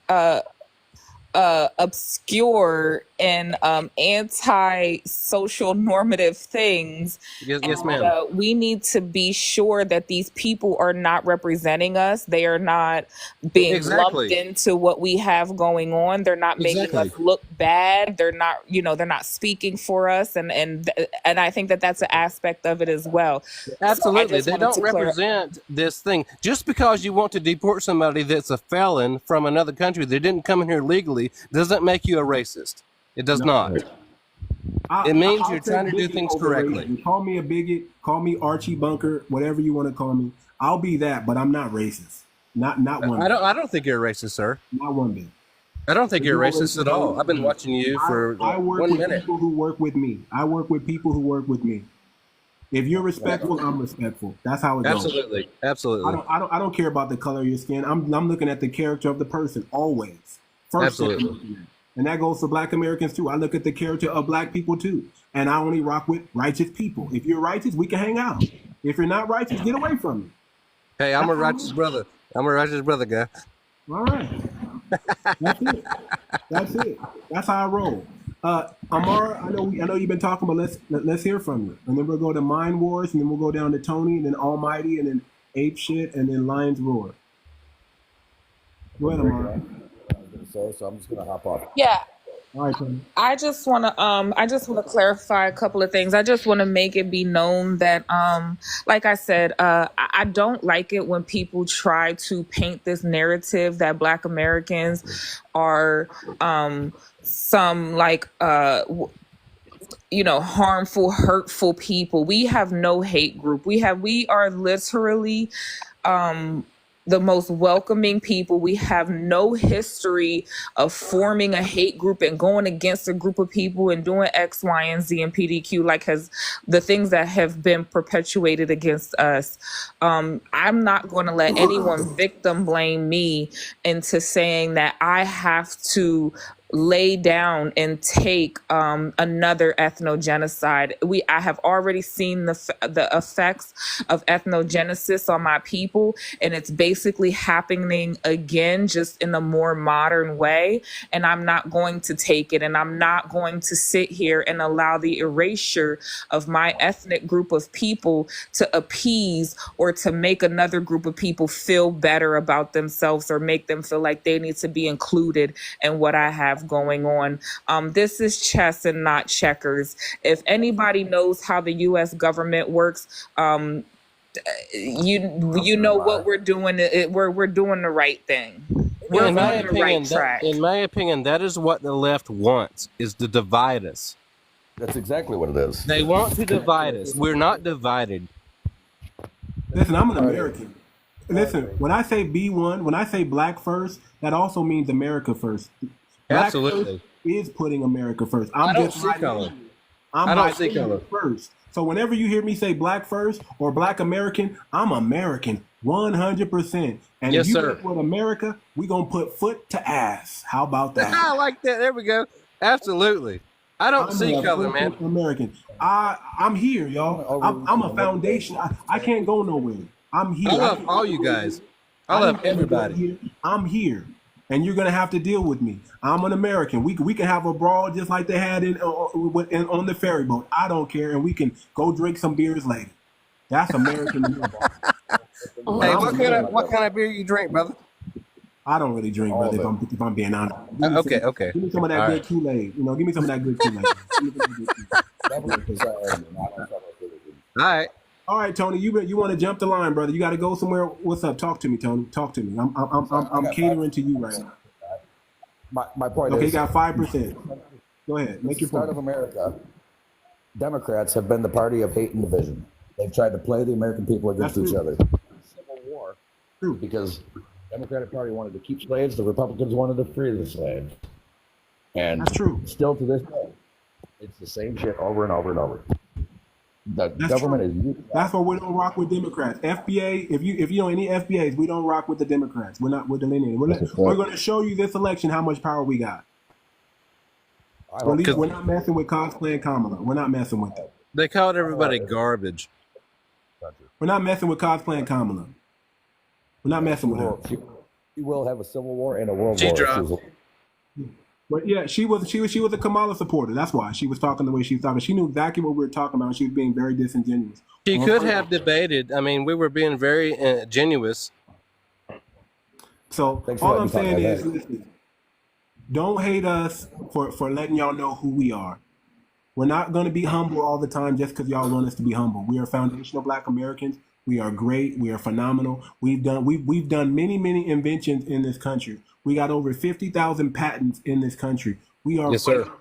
obscure and anti-social normative things. Yes, And ma'am. we need to be sure that these people are not representing us. They are not being lumped Exactly. into what we have going on. They're not making Exactly. us look bad. They're not, they're not speaking for us. And I think that that's an aspect of it as well. So I Absolutely. just They wanted don't to clarify. represent this thing. Just because you want to deport somebody that's a felon from another country that didn't come in here legally doesn't make you a racist. It does not. It means I'll you're take trying to do bigot things over correctly. racism. Call me a bigot. Call me Archie Bunker. Whatever you want to call me. I'll be that, but I'm not racist. Not one. I don't think you're a racist, sir. Not one bit. I don't think you're a racist at all. I've been watching you for I work 1 with minute. people who work with me. I work with people who work with me. If you're respectful, I'm respectful. That's how it goes. Absolutely. Absolutely. I don't care about the color of your skin. I'm looking at the character of the person always. First thing I'm Absolutely. looking at. And that goes for Black Americans too. I look at the character of Black people too. And I only rock with righteous people. If you're righteous, we can hang out. If you're not righteous, get away from me. Hey, I'm a righteous brother. I'm a righteous brother, guy. All right. That's it. That's it. That's how I roll. Amara, I know you've been talking, but let's hear from you. And then we'll go to Mind Wars, and then we'll go down to Tony, and then Almighty, and then Ape Shit, and then Lions Roar. Go ahead, Amara. I was going to say, so I'm just going to hop off. Yeah. All right, Tony. I just want to clarify a couple of things. I just want to make it be known that like I said, I don't like it when people try to paint this narrative that Black Americans are some like harmful, hurtful people. We have no hate group. We are literally the most welcoming people. We have no history of forming a hate group and going against a group of people and doing X, Y, and Z and PDQ, like has the things that have been perpetuated against us. I'm not going to let anyone victim blame me into saying that I have to lay down and take another ethnogenocide. I have already seen the effects of ethnogenesis on my people, and it's basically happening again, just in a more modern way. And I'm not going to take it, and I'm not going to sit here and allow the erasure of my ethnic group of people to appease or to make another group of people feel better about themselves or make them feel like they need to be included in what I have going on. This is chess and not checkers. If anybody knows how the U.S. government works, you know what we're doing. We're doing the right thing. We're In my on the right track. in my opinion, that is what the left wants, is to divide us. That's exactly what it is. They want to divide us. We're not divided. Listen, I'm an American. Listen, when I say B1, when I say Black first, that also means America first. Black Absolutely. first is putting America first. I don't see color. I don't see color. First. So whenever you hear me say Black first or Black American, I'm American 100%. And Yes, if you sir. work with America, we gonna put foot to ass. How about that? I like that. There we go. Absolutely. I don't see a color, full man. American. I'm here, y'all. I'm a foundation. I can't go nowhere. I'm here. I love all you guys. I love everybody. I'm here, and you're gonna have to deal with me. I'm an American. We can have a brawl just like they had on the ferry boat. I don't care, and we can go drink some beers later. That's American. Hey, what kind of beer you drink, brother? I don't really drink, brother. If I'm being honest. Okay. Give me some of that good Kool-Aid. Give me some of that good Kool-Aid. All right. All right, Tony. You want to jump the line, brother? You got to go somewhere. What's up? Talk to me, Tony. Talk to me. I'm catering to you right now. My point Okay, is, you got 5%. Go ahead. Make your start point. of America, Democrats have been the party of hate and division. They've tried to play the American people against each other. Civil War, True. because Democratic Party wanted to keep slaves. The Republicans wanted to free the slaves. And That's true. still to this day, it's the same shit over and over and over. The That's government true. is. That's why we don't rock with Democrats. FBA, if you know any FBAs, we don't rock with the Democrats. We're not with delineating. We're going to show you this election how much power we got. We're not messing with cosplay and Kamala. We're not messing with them. They called everybody garbage. We're not messing with cosplay and Kamala. We're not messing with her. She will have a civil war and a world She war. dropped. But yeah, she was a Kamala supporter. That's why she was talking the way she was talking. She knew exactly what we were talking about. She was being very disingenuous. She could have debated. I mean, we were being very genuous. So all I'm saying is, listen, don't hate us for letting y'all know who we are. We're not going to be humble all the time just because y'all want us to be humble. We are foundational Black Americans. We are great. We are phenomenal. We've done many inventions in this country. We got over 50,000 patents in this country. We are phenomenal.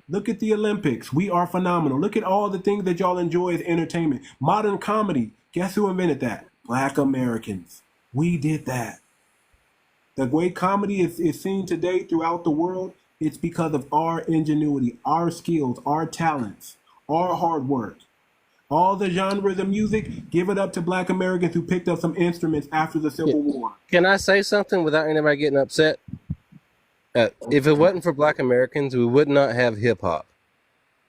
Look at the Olympics. We are phenomenal. Look at all the things that y'all enjoy as entertainment. Modern comedy. Guess who invented that? Black Americans. We did that. The way comedy is seen today throughout the world, it's because of our ingenuity, our skills, our talents, our hard work. All the genres of music, give it up to Black Americans who picked up some instruments after the Civil War. Can I say something without anybody getting upset? If it wasn't for Black Americans, we would not have hip hop.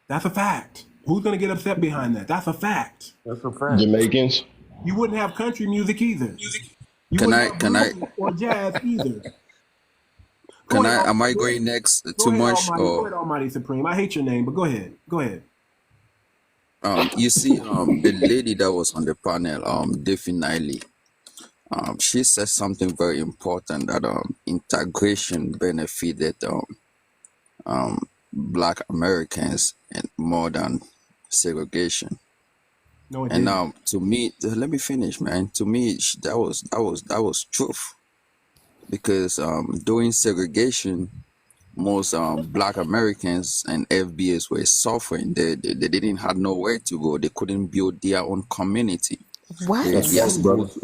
That's a fact. Who's going to get upset behind that? That's a fact. That's a fact. Jamaicans. You wouldn't have country music either. You Can wouldn't I have blues or jazz either. am I going next? Too much? Go ahead, Almighty Supreme. I hate your name, but go ahead. Go ahead. You see, the lady that was on the panel, 𝗣𝗲𝗿𝗵𝘁𝘂𝘁𝗍, she said something very important that integration benefited Black Americans and more than segregation. No, it And didn't. to me, let me finish, man. To me, that was truth, because during segregation, most Black Americans and FBAs were suffering. They didn't have nowhere to go. They couldn't build their own community. What? Their schools,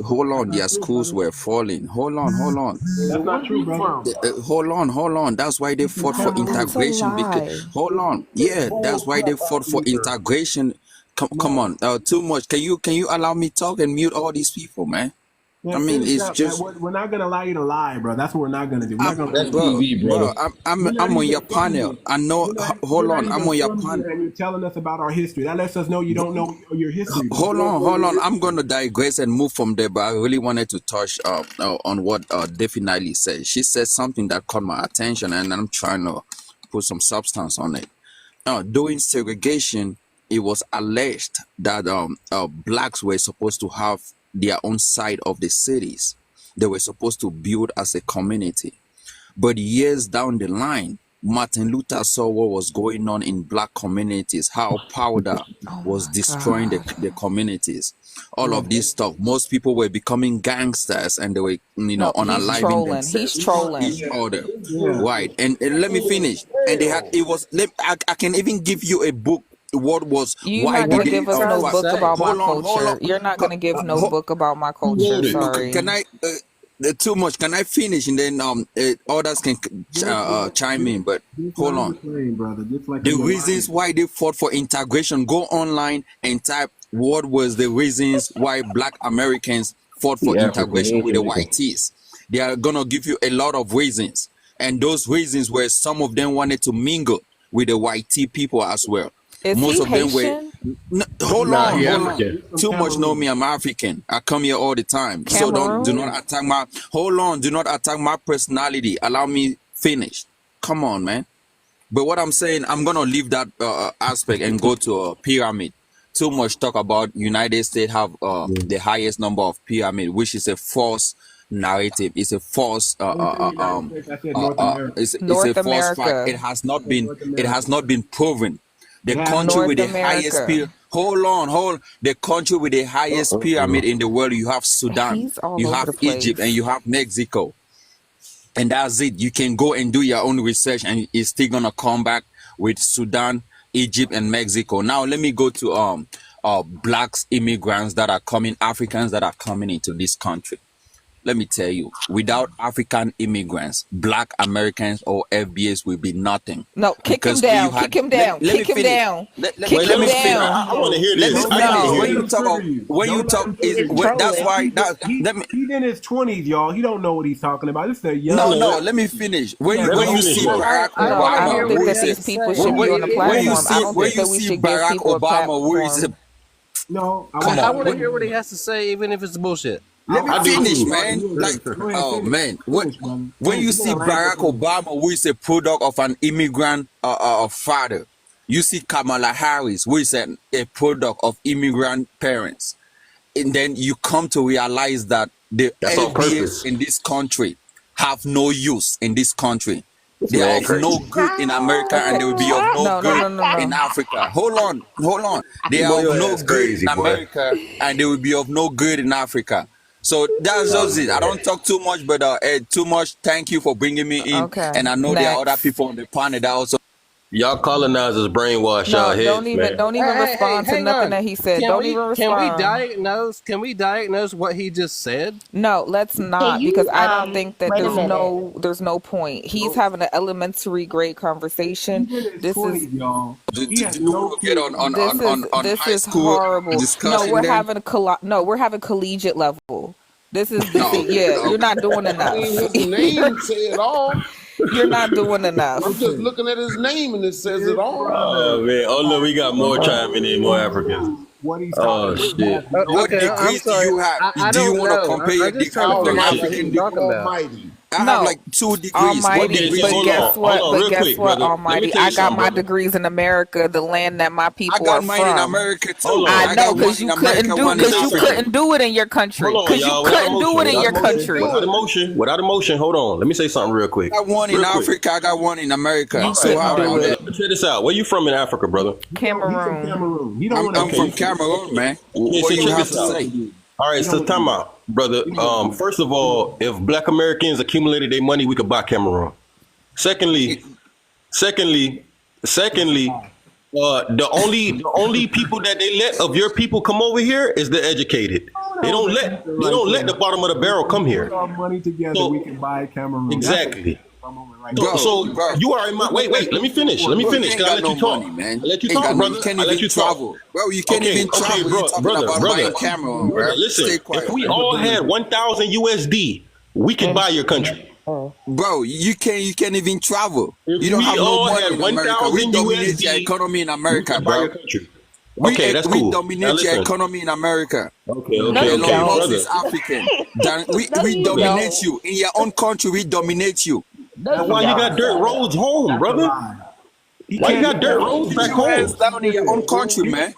their schools were falling. Hold on. That's not true, brother. Hold on. That's why they fought for That's a integration. lie. Hold on. Yeah, that's why they fought for integration. Come on. Too much. Can you allow me talk and mute all these people, man? Yeah, I mean, finish it's up, just. man. We're not gonna allow you to lie, bro. That's what we're not gonna do. We're not gonna That's TV, brother. I'm on your panel. I know. Hold on. I'm on your panel. And you're telling us about our history. That lets us know you don't know your history. Hold on. I'm going to digress and move from there, but I really wanted to touch on what 𝗣𝗲𝗿𝗵𝘁𝘂𝘁𝗃 said. She said something that caught my attention, and I'm trying to put some substance on it. During segregation, it was alleged that Blacks were supposed to have their own side of the cities. They were supposed to build as a community. But years down the line, Martin Luther saw what was going on in Black communities, how powder was destroying the communities. All of this stuff. Most people were becoming gangsters, and they were, unaliving themselves. He's trolling. Each other. Right. And let me finish. And they had, I can even give you a book. What was You're why not gonna did give us no book about my culture. You're not gonna give no book about my culture. Sorry. Can I? Too much. Can I finish and then others can chime in? But hold on. The reasons why they fought for integration. Go online and type what was the reasons why Black Americans fought for integration with the whiteys. They are gonna give you a lot of reasons, and those reasons were some of them wanted to mingle with the whitey people as well. Is Most he of them Haitian? were. Hold on. Too much know me. I'm African. I come here all the time. So do not attack my. Hold on. Do not attack my personality. Allow me finish. Come on, man. But what I'm saying, I'm gonna leave that aspect and go to a pyramid. Too much talk about United States have the highest number of pyramid, which is a false narrative. It's a false. It's a false fact. It has not been proven. The country with the highest pyramid. The country with the highest pyramid in the world. You have Sudan, you have Egypt, and you have Mexico, and that's it. You can go and do your own research, and it's still gonna come back with Sudan, Egypt, and Mexico. Now let me go to Blacks, immigrants that are coming, Africans that are coming into this country. let me tell you, without African immigrants, Black Americans or FBAs will be nothing. No, kick him Because down. you had- Kick him down. let me Kick him finish. down. Let Kick me Wait, him let me finish. down. I want to hear Let this. me I gotta finish. hear When this. you talk, when you talk, that's why. Let me. He's in his 20s, y'all. He don't know what he's talking about. This is a young. No, let me finish. When Let you me see finish, bro. Barack No, I Obama, don't think who that is these it? people should be on the platform. I don't think that we should give Barack people a Obama, where is it? platform. No, I want to hear what he has to say, even if it's bullshit. Let me I do finish, too. man. Like, Go ahead, oh finish. man, Finish, brother. when you Finish. see You gotta land Barack your Obama, who is a product of an immigrant father, you see Kamala Harris, who is a product of immigrant parents, and then you come to realize that the That's on FBAs purpose. in this country have no use in this country. They man are of no crazy. good in America, and they will be of no No, good no. in Africa. Hold on. They Boy, are of your no ass good crazy, in boy. America, and they will be of no good in Africa. So that's just it. I don't talk too much, but Too Much, thank you for bringing me in. Okay. And I know there are other Next. people on the panel that also. Y'all colonizers brainwash No, y'all heads, man. don't even respond to hang nothing on. that he said. Can Don't we, even Can respond. we diagnose what he just said? No, let's not, you, because I don't think that wait a there's no point. He's having an elementary grade conversation. He's in his This 20s, is y'all. Do He has we no want to get clue. on this high is school horrible. No, discussion we're then? having we're having collegiate level. This is No. yeah. You're not doing I enough. mean, his name say it all. You're not doing enough. I'm just looking at his name and it says it all. Oh man! Oh look, we got more chiming in, more Africans. What he's Oh talking shit! about. What Okay, I'm degrees do sorry. you have? I Do you don't want to know. compare I'm your just degree trying to with an figure out what African he's degree? talking about. Almighty. I have No. like 2 degrees. What Almighty, degrees but do you guess have? what? Hold on, real But guess quick, what, brother. Let me Almighty? tell you I got something, my brother. degrees in America, the land that my I people got are mine in from. America too. Hold on. I know, got one because in you America, couldn't one in Africa. do it in your country. Hold on, Because you y'all. Without couldn't do emotion, it in without your emotion, country. without emotion. Hold on. Let me say something real quick. I got one in Real quick. Africa. I got one in America. You So couldn't how do about it. that? Let me check this out. Where you from in Africa, brother? He's from Cameroon. Cameroon. He don't want I'm to. from Cameroon, man. What so do you check have this to out. say? All right, so time out, brother. First of all, if Black Americans accumulated their money, we could buy Cameroon. Secondly, the only people that they let of your people come over here is the educated. They don't let the bottom of the barrel come here. Put our money together, So- we can buy Cameroon. Exactly. Bro, So bro. you are in my wait. Let me finish. Bro, you Cause ain't I got let no you talk. money, man. I let you Ain't talk, got no- brother. You can't I let even you talk. travel. Bro, you can't even travel. bro, You're talking brother, about brother. buying Cameroon, bro. Brother, listen. Stay quiet. If we all had 1,000 USD, we could buy your country. Bro, you can't even travel. If You don't we have no all money had in America. We 1,000 dominate your USD, economy in we America, could buy bro. your country. Okay, that's We cool. Now dominate your listen. economy in America. Okay, No, okay, you Elon okay, don't. Musk brother. is African. We you dominate don't. you. In your own country, we dominate you. But why you got dirt roads home, brother? Why you got dirt roads back Beat you hands home? down in your own country, man.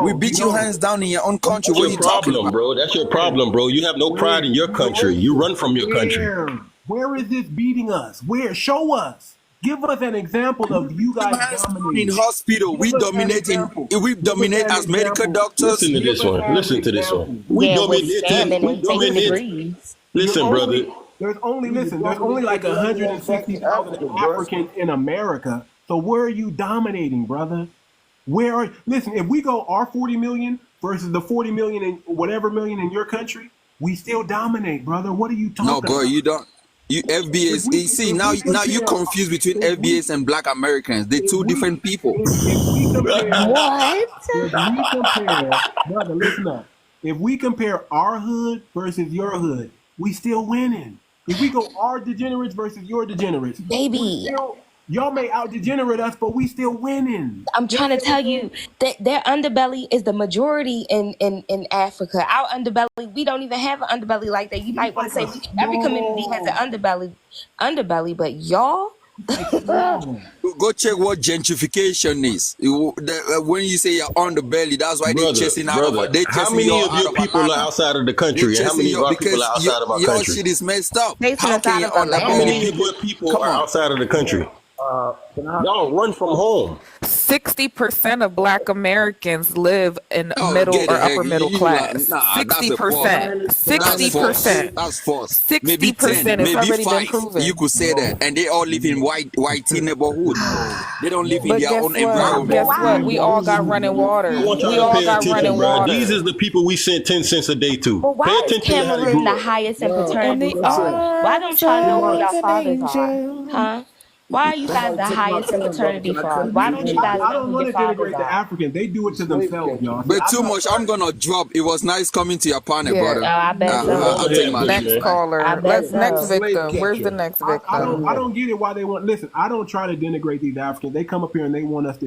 We beat you hands down in your own country. That's What are your you talking problem, about? bro. That's your problem, bro. You have no pride in your country. You run from your country. Where is this beating us? Where? Show us. Give us an example of you guys Hands down in dominating. hospital, we Give us an dominate example. we Give us dominate an as medical example. doctors. Listen to Give this us one. an Listen to this example. one. We Yeah, with dominated. scamming We and taking dominated. degrees. Listen, brother. There's only like 160,000 Africans in America. So where are you dominating, brother? Listen, if we go our 40 million versus the 40 million and whatever million in your country, we still dominate, brother. What are you talking No, about? bro, you don't. You FBAs. If we- See, if now we you compare- confused between if we- FBAs and Black Americans. They're two different people. If we compare, What? brother, listen up. If we compare our hood versus your hood, we still winning. If we go our degenerates versus your degenerates, Baby, y'all may out degenerate us, but we still winning. I'm trying to tell you that their underbelly is the majority in Africa. Our underbelly, we don't even have an underbelly like that. You might want to say every community has an underbelly, but y'all, Go check what gentrification is. When you say you're on the belly, that's why they're chasing out of it. They're how chasing many you of out your of people are Atlanta. outside of the country? They're And how many chasing of you our people because are outside of our your country? shit is messed up. Chasing How us can out you of the on the How land. many belly of your people Come are on. outside of the country? Y'all run from home. 60% of Black Americans live in Oh, middle get or the heck. upper middle class. Nah, that's a false. 60%. That's false. 60%. That's false. Maybe 10, 60%. It's maybe already been 5. proven. You could say that. And they all live in white neighborhood. They don't live in But their guess own what? environment. Guess what? We all got running water. I want y'all We to all pay got running attention, bro. These water. is the people we sent 10 cents a day to. Well, Pay why is attention to how they Cameroon grew the up. highest in In paternity? the Why don't y'all know who arms your of fathers an are? angel. Huh? Why are you guys the highest in paternity fathers? Why don't you guys I know don't who want your to fathers denigrate the are? Africans. They do it to themselves, y'all. But too much. I'm gonna drop. It was nice coming to your panel, Yeah. brother. Oh, I bet so. I'll take my Next leave. I caller. bet Let's so. next Slave victim. Where's the catcher. next I victim? don't get it why they want. Listen, I don't try to denigrate these Africans. They come up here and they want to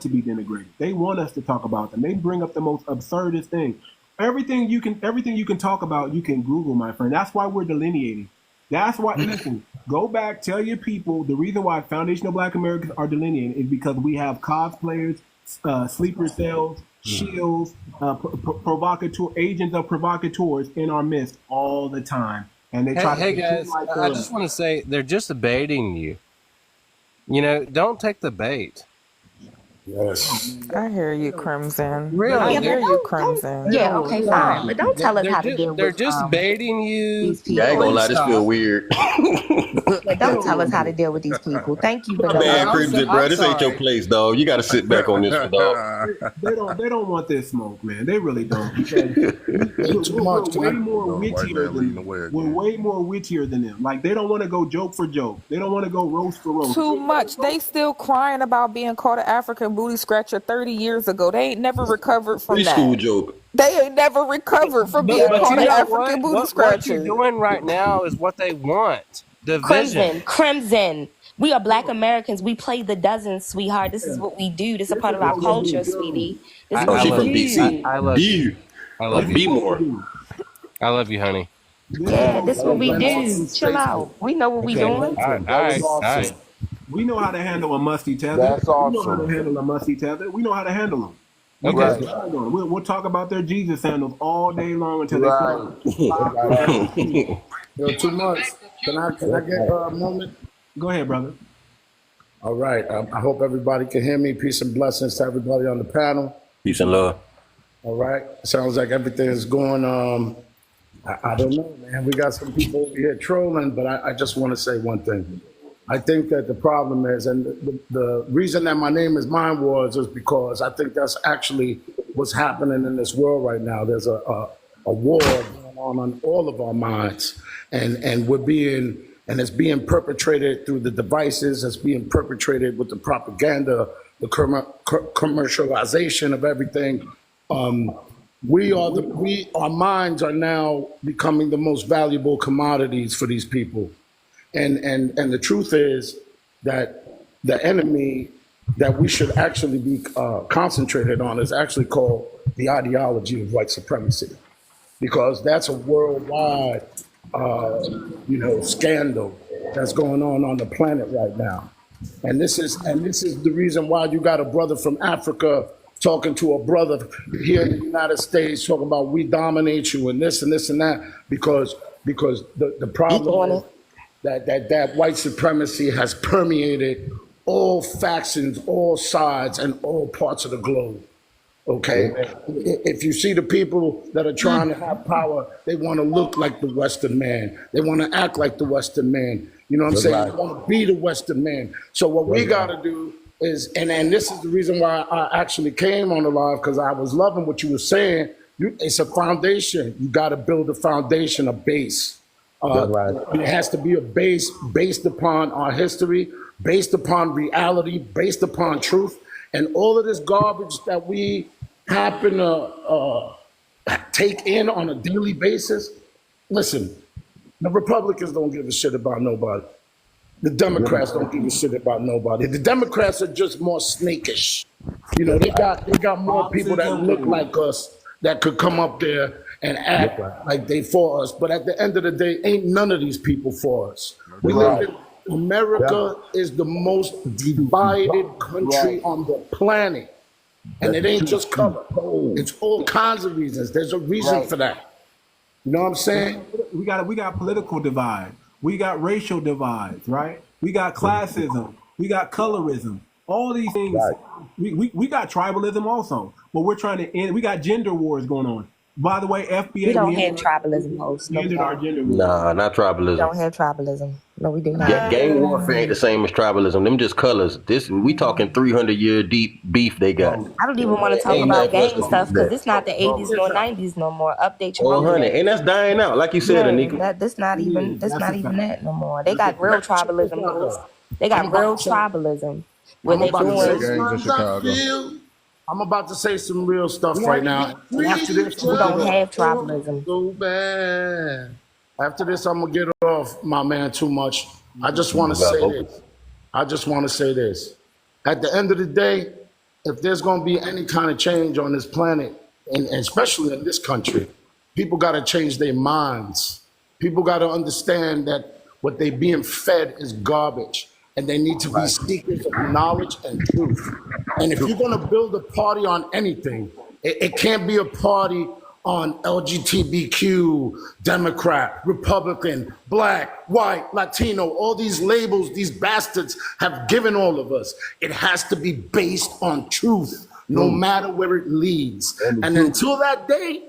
be denigrated. They want us to talk about them. They bring up the most absurdest thing. Everything you can talk about, you can Google, my friend. That's why we're delineating. That's why. Listen, go back, tell your people the reason why foundational Black Americans are delineating is because we have cosplayers, sleeper cells, shields, provocateur agents of provocateurs in our midst all the time, and they try Hey to guys, like I just want to say they're just baiting you. You know, don't take the bait. Yes. I hear you, Crimson. Really? I Yeah, hear but you, don't. Crimson. Yeah, okay, fine. But don't tell us how to deal They're with just baiting you. these Yeah, I ain't people. gonna lie, this feel weird. But don't tell us how to deal with these people. Thank you, but Man, I'm Crimson, so- bro, I'm this ain't your sorry. place, dog. You gotta sit back on this one, dog. They don't want this smoke, man. They really don't. Because Too much. we're way more White wittier man leading the than way we're again. way more wittier than them. Like they don't want to go joke for joke. They don't want to go roast for roast. Too much. They still crying about being called an African booty scratcher 30 years ago. They ain't never recovered from Preschool that. joke. They ain't never recovered from being But you called an know African what? booty What you're scratcher. doing right now is what they want. Division. Crimson. We are Black Americans. We play the dozen, sweetheart. This is what we do. This is a part of our culture, sweetie. This is Oh, what she we from do. DC. I love you. Be, I love be you. more. I love you, honey. Yeah, this is what we do. Chill out. We know what we doing. All right, all right, all right. We know how to handle a musty tether. That's We know how to awesome. handle a musty tether. We know how to handle them. We Okay. just rag on them. We'll talk about their Jesus sandals all day long until Right. they Yo, too much. Can I get a moment? Go ahead, brother. All right. I hope everybody can hear me. Peace and blessings to everybody on the panel. Peace and love. All right. Sounds like everything is going. I don't know, man. We got some people over here trolling, but I just want to say one thing. I think that the problem is, and the reason that my name is Mind Wars is because I think that's actually what's happening in this world right now. There's a war going on all of our minds, and it's being perpetrated through the devices. It's being perpetrated with the propaganda, the commercialization of everything. Our minds are now becoming the most valuable commodities for these people. And the truth is that the enemy that we should actually be concentrated on is actually called the ideology of white supremacy, because that's a worldwide, scandal that's going on the planet right now. And this is the reason why you got a brother from Africa talking to a brother here in the United States talking about we dominate you and this and this and that, because the problem is that white supremacy has permeated all factions, all sides, and all parts of the globe. Okay? If you see the people that are trying to have power, they want to look like the Western man. They want to act like the Western man. You know what I'm saying? They want to be the Western man. So what we got to do is, and this is the reason why I actually came on the live, because I was loving what you were saying. It's a foundation. You got to build a foundation, a base. It has to be a base based upon our history, based upon reality, based upon truth. And all of this garbage that we happen to take in on a daily basis. Listen, the Republicans don't give a shit about nobody. The Democrats don't give a shit about nobody. The Democrats are just more snakish. You know, they got more people that look like us that could come up there and act like they for us. But at the end of the day, ain't none of these people for us. We live in America is the most divided country on the planet. And it ain't just color. It's all kinds of reasons. There's a reason for that. You know what I'm saying? We got political divide. We got racial divides, right? We got classism. We got colorism. All these things, Right. we got tribalism also, but we're trying to end. We got gender wars going on. By the way, We FBA, don't have tribalism, host. No, we ended our don't. gender wars. Nah, not We tribalism. don't have tribalism. No, we do not. Gang warfare ain't the same as tribalism. Them just colors. This we talking 300-year deep beef they got. I don't even want to talk Ain't about nothing for us gang to stuff do because that. it's not the 80s nor 90s no more. Update your 100, Rolodex. and that's dying out, like you said, Yeah, Anika. that's not even That's a fact. that no more. They got real tribalism, host. They I'm got about real to say- tribalism where I'm they about to doing. say Gangs in Chicago. I'm about to say some real stuff right now. And after this, We I'm don't gonna get have tribalism. so bad. After this, I'm gonna get off my man too much. I just want to say this. I just want to say this. At the end of the day, if there's gonna be any kind of change on this planet, and especially in this country, people gotta change their minds. People gotta understand that what they being fed is garbage, and they need to be seekers of knowledge and truth. And if you're gonna build a party on anything, it can't be a party on LGBTQ, Democrat, Republican, Black, White, Latino, all these labels these bastards have given all of us. It has to be based on truth, no matter where it leads. And until that day,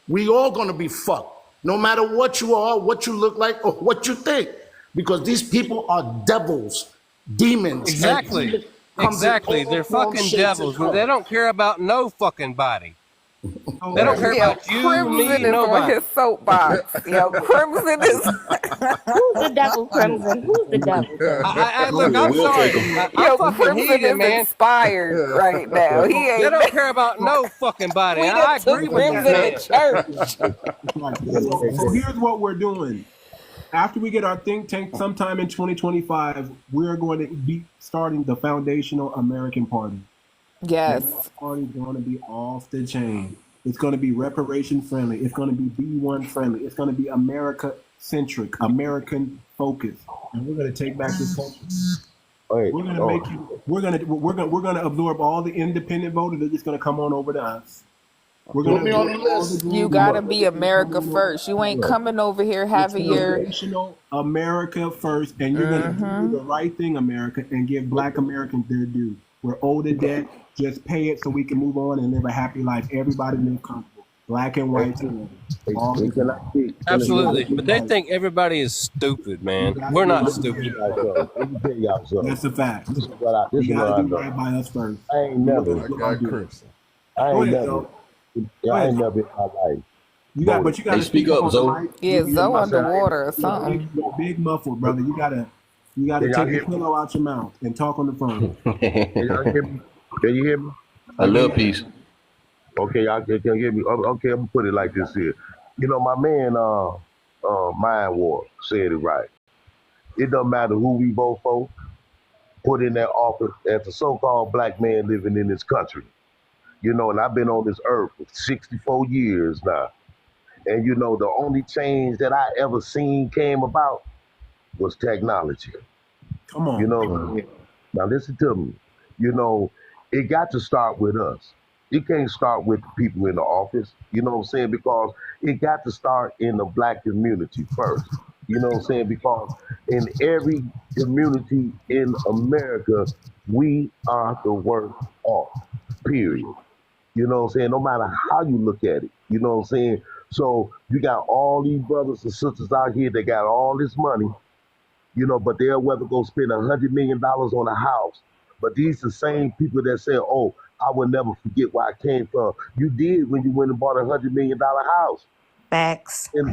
we all gonna be fucked. No matter what you are, what you look like, or what you think. Because these people are devils, demons. Exactly. Exactly. They're fucking devils. They don't care about no fucking body. They don't care Yo, about you, Crimson me, is on nobody. his soapbox. Yo, Crimson is. Who's the devil, Crimson? Who's the devil? Look, I'm We'll sorry. take 'em. I'm Yo, fucking Crimson heated, is man. inspired right now. He They ain't. don't care about no fucking body. We And I done took agree with you, Crimson man. to church. So here's what we're doing. After we get our think tank sometime in 2025, we're going to be starting the Foundational American Party. Yes. That party's going to be off the chain. It's going to be reparation friendly. It's going to be B1 friendly. It's going to be America centric, American focused, and we're going to take back this country. We're going to make you. We're going to absorb all the independent voters. They're just going to come on over to us. We're Put me on going the list. You gotta be America first. You ain't coming over here having your. Foundational America first, and you're going to do the right thing, America, and give Black Americans their due. We're owed a debt. Just pay it so we can move on and live a happy life. Everybody live comfortable. Black and white together. Absolutely. But they think everybody is stupid, man. We're not stupid. Let me tell y'all something. That's a fact. This is what You got to do know. right by us first. I ain't never in my life. But you got to speak up, Zoe. Yeah, Zoe underwater or something. Big muffled, brother. You gotta take the pillow out your mouth and talk on the phone. Can you hear me? A little piece. Okay, y'all can you hear me? Okay, I'm gonna put it like this here. You know, my man, Mind War said it right. It doesn't matter who we vote for, put in that office as a so-called black man living in this country. You know, and I've been on this earth for 64 years now. And you know, the only change that I ever seen came about was technology. Come on. You know, now listen to me. You know, it got to start with us. It can't start with the people in the office. You know what I'm saying? Because it got to start in the black community first. You know what I'm saying? Because in every community in America, we are the worst off, period. You know what I'm saying? No matter how you look at it. You know what I'm saying? So you got all these brothers and sisters out here that got all this money, you know, but they'll rather go spend $100 million on a house. But these the same people that say, oh, I will never forget where I came from. You did when you went and bought $100 million house. Facts. In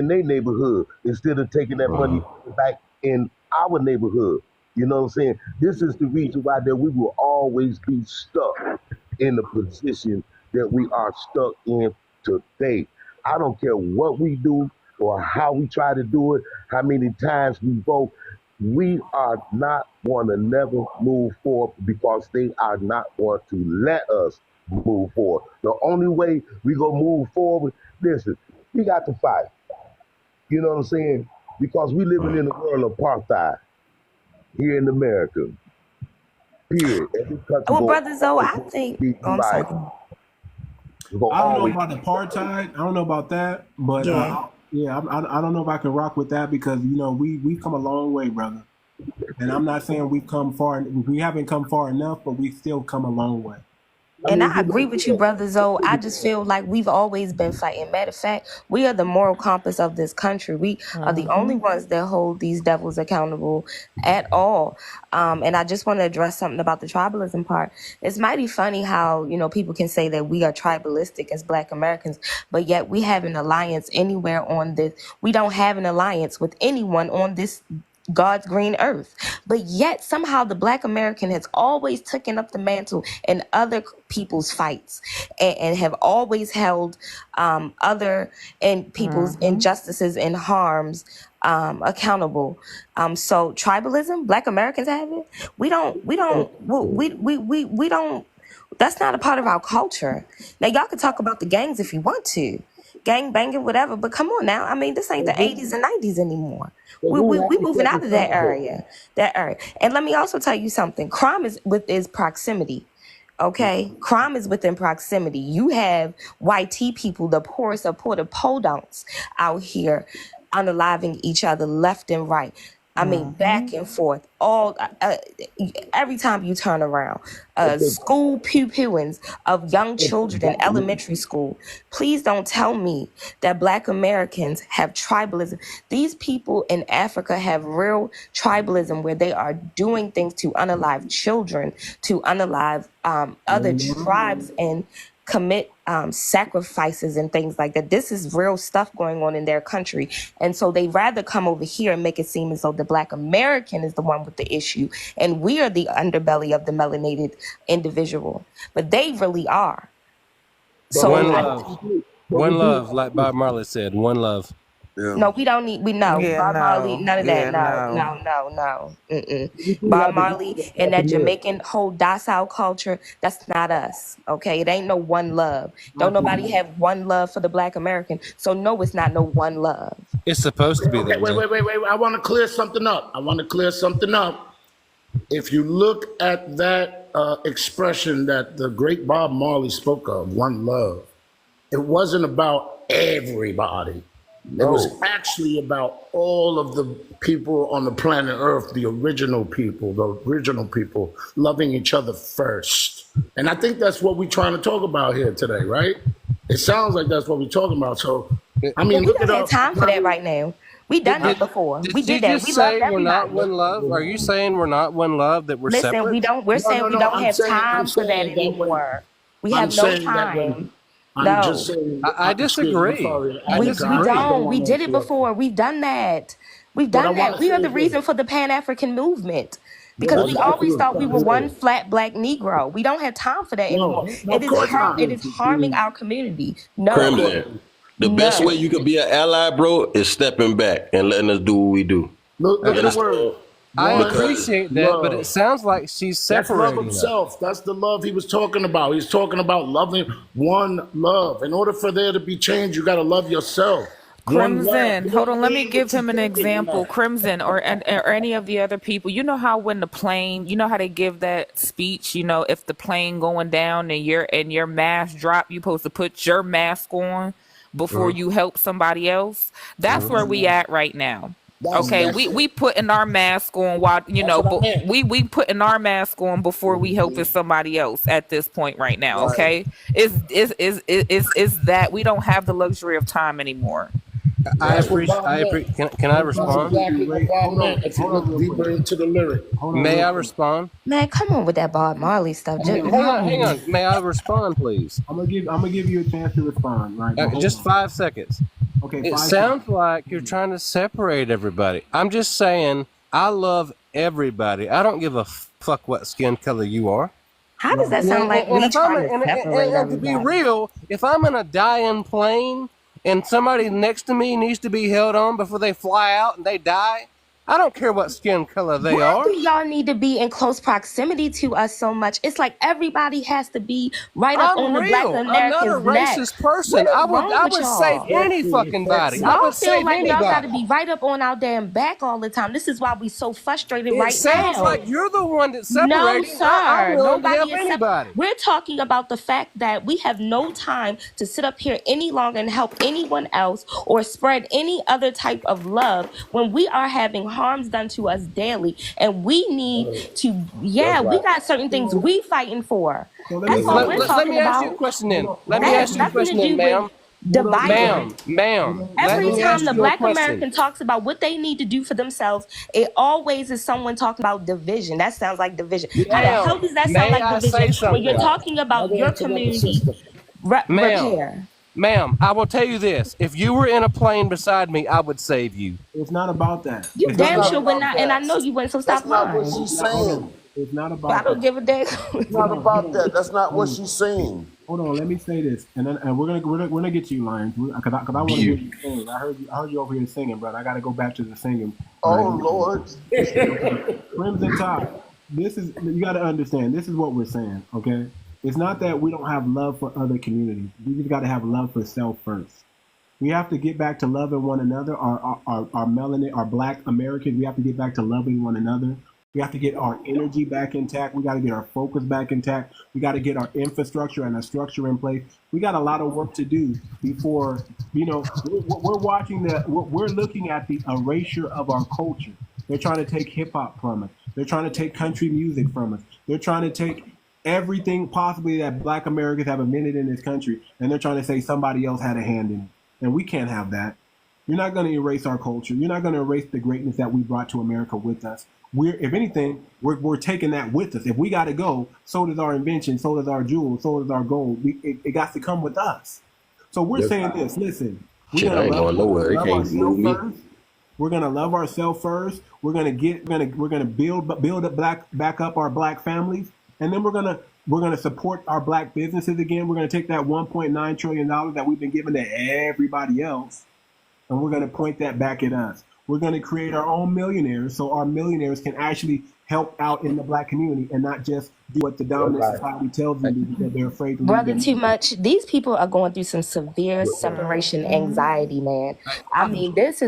their neighborhood, instead of taking that money back in our neighborhood. You know what I'm saying? This is the reason why that we will always be stuck in the position that we are stuck in today. I don't care what we do or how we try to do it, how many times we vote. We are not going to never move forward because they are not going to let us move forward. The only way we going to move forward, listen, we got to fight. You know what I'm saying? Because we living in a world of apartheid here in America. Period. Well, brother Zoe, I think. I'm sorry. I don't know about apartheid. I don't know about that, but Yeah, I don't know if I can rock with that because you know we've come a long way, brother. And I'm not saying we've come far. We haven't come far enough, but we've still come a long way. And I agree with you, brother Zoe. I just feel like we've always been fighting. Matter of fact, we are the moral compass of this country. We are the only ones that hold these devils accountable at all. And I just want to address something about the tribalism part. It's mighty funny how, you know, people can say that we are tribalistic as Black Americans, but yet we have an alliance anywhere on this. We don't have an alliance with anyone on this God's green earth. But yet somehow the Black American has always taken up the mantle in other people's fights and have always held other and people's injustices and harms accountable. So tribalism, Black Americans have it. We don't, that's not a part of our culture. Now y'all can talk about the gangs if you want to. Gang banging, whatever, but come on now. I mean, this ain't the 80s and 90s anymore. We moving out of that area. And let me also tell you something. Crime is proximity. Okay, crime is within proximity. You have white people, the poorest of poor, the podunks out here unaliving each other left and right. I mean, back and forth, all every time you turn around. School pupils of young children in elementary school. Please don't tell me that Black Americans have tribalism. These people in Africa have real tribalism where they are doing things to unalive children, to unalive other tribes and commit sacrifices and things like that. This is real stuff going on in their country. And so they rather come over here and make it seem as though the Black American is the one with the issue and we are the underbelly of the melanated individual. But they really are. So one love, like Bob Marley said, one love. Yeah. No, we don't need. Bob Marley, none of that. No. Bob Marley and that Jamaican whole docile culture. That's not us. Okay, it ain't no one love. Don't nobody have one love for the Black American. So no, it's not no one love. It's supposed to be that way. Wait. I want to clear something up. If you look at that expression that the great Bob Marley spoke of, one love, it wasn't about everybody. It was actually about all of the people on the planet Earth, the original people loving each other first. And I think that's what we're trying to talk about here today, right? It sounds like that's what we're talking about. So, I mean, we don't have time for that right now. We done that before. We did that. We loved everybody. We're not one love? Are you saying we're not one love, that we're separate? Listen, we're saying we don't have time for that anymore. We have no time. I'm just saying, I disagree. We don't. We did it before. We've done that. We are the reason for the Pan-African movement. Because we always thought we were one flat Black Negro. We don't have time for that anymore. It is harming our community. No. Kremlin, the best way you can be an ally, bro, is stepping back and letting us do what we do. Look at the word. I appreciate that, but it sounds like she's separating. That's love himself. That's the love he was talking about. He's talking about loving one love. In order for there to be change, you got to love yourself. Crimson, hold on, let me give him an example. Crimson or any of the other people. You know how when the plane, you know how they give that speech, you know, if the plane going down and your mask drop, you supposed to put your mask on before you help somebody else. That's where we at right now. We putting our mask on while we putting our mask on before we helping somebody else at this point right now. Okay, is that we don't have the luxury of time anymore. I appreciate. Can I respond? Deeper into the lyric. May I respond? Man, come on with that Bob Marley stuff. Hang on. May I respond, please? I'm gonna give you a chance to respond. Right? Just 5 seconds. Okay. It sounds like you're trying to separate everybody. I'm just saying I love everybody. I don't give a fuck what skin color you are. How does that sound like we trying to separate everybody? To be real, if I'm in a dying plane and somebody next to me needs to be held on before they fly out and they die, I don't care what skin color they Why are. do y'all need to be in close proximity to us so much? It's like everybody has to be right up I'm on the Black real. I'm not a Americans' neck. racist What person. is I wrong with would save y'all? any fucking body. I Y'all would feel save like y'all got to anybody. be right up on our damn back all the time. This is why we so frustrated It right sounds now. like you're the one that's No, separating. I'm sir. willing to help Nobody is anybody. We're talking about the fact that we have no time to sit up here any longer and help anyone else or spread any other type of love when we are having harms done to us daily. And we need to, That's we right. got certain things we fighting for. So let me That's say all That's we're right. Let talking me ask you a about. question hold then. on, Let hold me That on, has ask you a nothing to question then, do with ma'am. dividing. Ma'am. Let Every me time ask the you a Black question. American talks about what they need to do for themselves, it always is someone talking about division. That sounds like division. How the hell Ma'am, does that sound may like I division say when you're something? talking about Never your interrupt the community sister. Ma'am, repair? I will tell you this. If you were in a plane beside me, I would save you. it's not about that. You It's It's not damn not sure about would about not, and I that. know you wouldn't, so That's stop not what lying. she's not, hold on. saying. It's not But I about don't that. give a damn. It's Hold not on, hold about on. that. That's not Hold what on. she's saying. Hold on, let me say this, and then we're gonna get you, Lions, because I want to hear you sing. I heard you over here singing, brother. I got to go back to the singing. Right? Oh Lord. Crimson Tide. This is you got to understand. This is what we're saying. Okay, it's not that we don't have love for other communities. We just got to have love for self first. We have to get back to loving one another. Our melanin, our Black Americans. We have to get back to loving one another. We have to get our energy back intact. We got to get our focus back intact. We got to get our infrastructure and our structure in place. We got a lot of work to do before, we're watching we're looking at the erasure of our culture. They're trying to take hip hop from us. They're trying to take country music from us. They're trying to take everything possibly that Black Americans have invented in this country, and they're trying to say somebody else had a hand in it. And we can't have that. You're not going to erase our culture. You're not going to erase the greatness that we brought to America with us. If anything, we're taking that with us. If we got to go, so does our invention, so does our jewels, so does our gold. It got to come with us. So we're saying this. Listen, we're Shit, I gonna ain't going nowhere. They love can't move ourselves me. first. We're gonna love ourselves first. We're gonna build up back up our Black families, and then we're gonna support our Black businesses again. We're gonna take that $1.9 trillion that we've been giving to everybody else, and we're going to point that back at us. We're going to create our own millionaires so our millionaires can actually help out in the Black community and not just do what the dominant society tells them to do because they're afraid to lose Brother, their Too money. Much. These people are going through some severe separation anxiety, man. I mean, this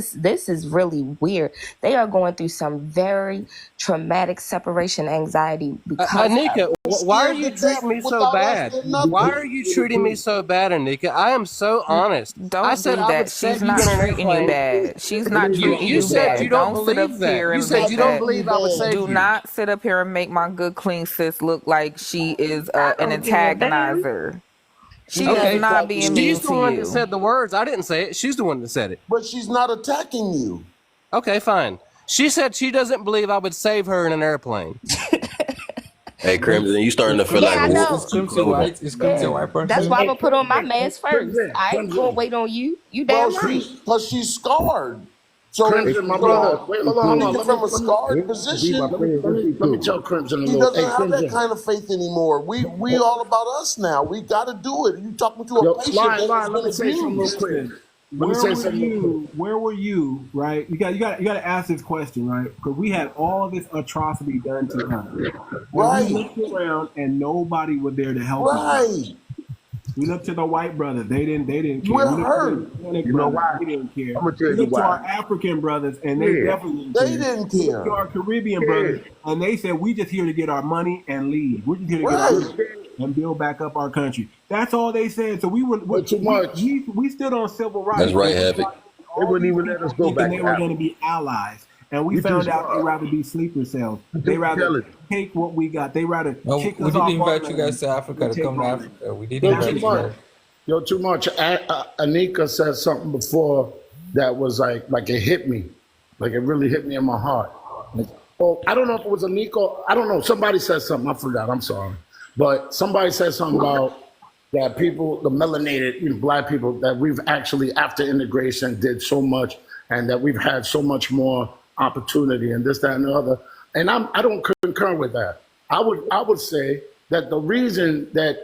is really weird. They are going through some very traumatic separation anxiety because of Anika, They're why are scared you to death treating me so without us. bad? They're Why nothing. are you treating me so bad, Anika? I am so honest. I Don't said do I would that. She's save you not in an treating you airplane. bad. She's not treating You you said you bad. don't Don't sit up believe that. here You and said make you Not don't that. treating you believe I would bad. save Do you. not sit up here and make my good clean sis look like she is I an don't give a damn. antagonizer. She She's is Okay, not attacking being you. mean she's the to one that you. said the words. I didn't say it. She's the one that said it. But she's not attacking you. Okay, fine. She said she doesn't believe I would save her in an airplane. Hey, Crimson, you starting to feel Yeah, like I a wolf know. in sheep's clothing. Is Crimson a Yeah, white that's person? why I'm Hey, gonna put on my Crimson, mask first. I ain't gonna wait on you. You Well, damn right. she's scarred. So Crimson, my so brother. Wait, hold on, hold on. speaking from a scarred position, Let me tell Crimson a she little. doesn't Hey, have that Crimson. kind of faith anymore. We all about us now. We got to do it. You talking to a Yo, patient Lion, that has Lion, let been me say something real abused. quick. Listen, Let me say something real quick. where were you, right? You got to ask this question, right? Because we had all this atrocity done to us. And we Right, looked around and nobody was there to help us. right. We looked to the white brothers. They didn't care. We're We looked to the hurt. Hispanic You know brothers. why? They didn't care. I'm gonna tell We you looked to why. our African brothers and they Yeah, definitely didn't They care. didn't We looked to care. our Caribbean yeah. brothers and they said, we just here to get our money and leave. We're just here to get our Right. money and build back up our country. That's all they said. So But too much. we stood on civil That's rights. right, And we Havoc. fought They all wouldn't these even let us people go thinking back they to were Africa. going to be allies. And we You too found out they'd smart. rather be sleeper cells. You They too rather intelligent. take what we got. They rather No, kick we us didn't off our invite you guys land to Africa than to take come to our land. Africa. We didn't Yo, That's too invite it. you much. guys. Yo, too much. Anika said something before that was like it hit me. Like it really hit me in my heart. Like, oh, I don't know if it was Anika. I don't know. Somebody said something. I forgot. I'm sorry. But somebody said something about that people, the melanated, Black people, that we've actually, after integration, did so much and that we've had so much more opportunity and this, that, and the other. And I don't concur with that. I would say that the reason that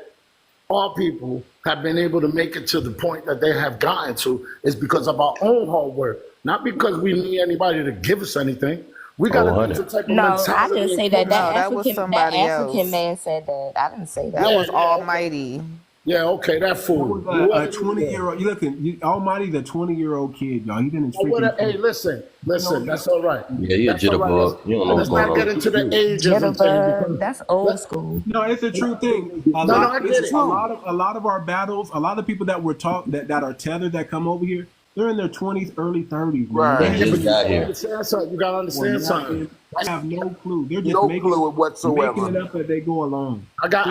all people have been able to make it to the point that they have gotten to is because of our own hard work. not because we need anybody to give us anything. We got to do the type of No, I mentality. didn't say that. No, that was That somebody African else. man said that. I didn't say That that. was Yeah, okay. Almighty. Yeah, okay, that fool. A 20-year-old. You looking? Almighty's a 20-year-old kid, y'all. He didn't. Hey, listen. That's all right. Yeah, you're a That's all jitterbug. right. You don't know Let's what's not going get on. into the ages and things. Jitterbug, that's old school. No, it's a true thing. I get it. A lot of our battles, a lot of people that we're that are tethered that come over here, they're in their 20s, early 30s. Man. Right. Just got here. You gotta understand something. I have no clue. They're just No making clue whatsoever. it up as they go along. I got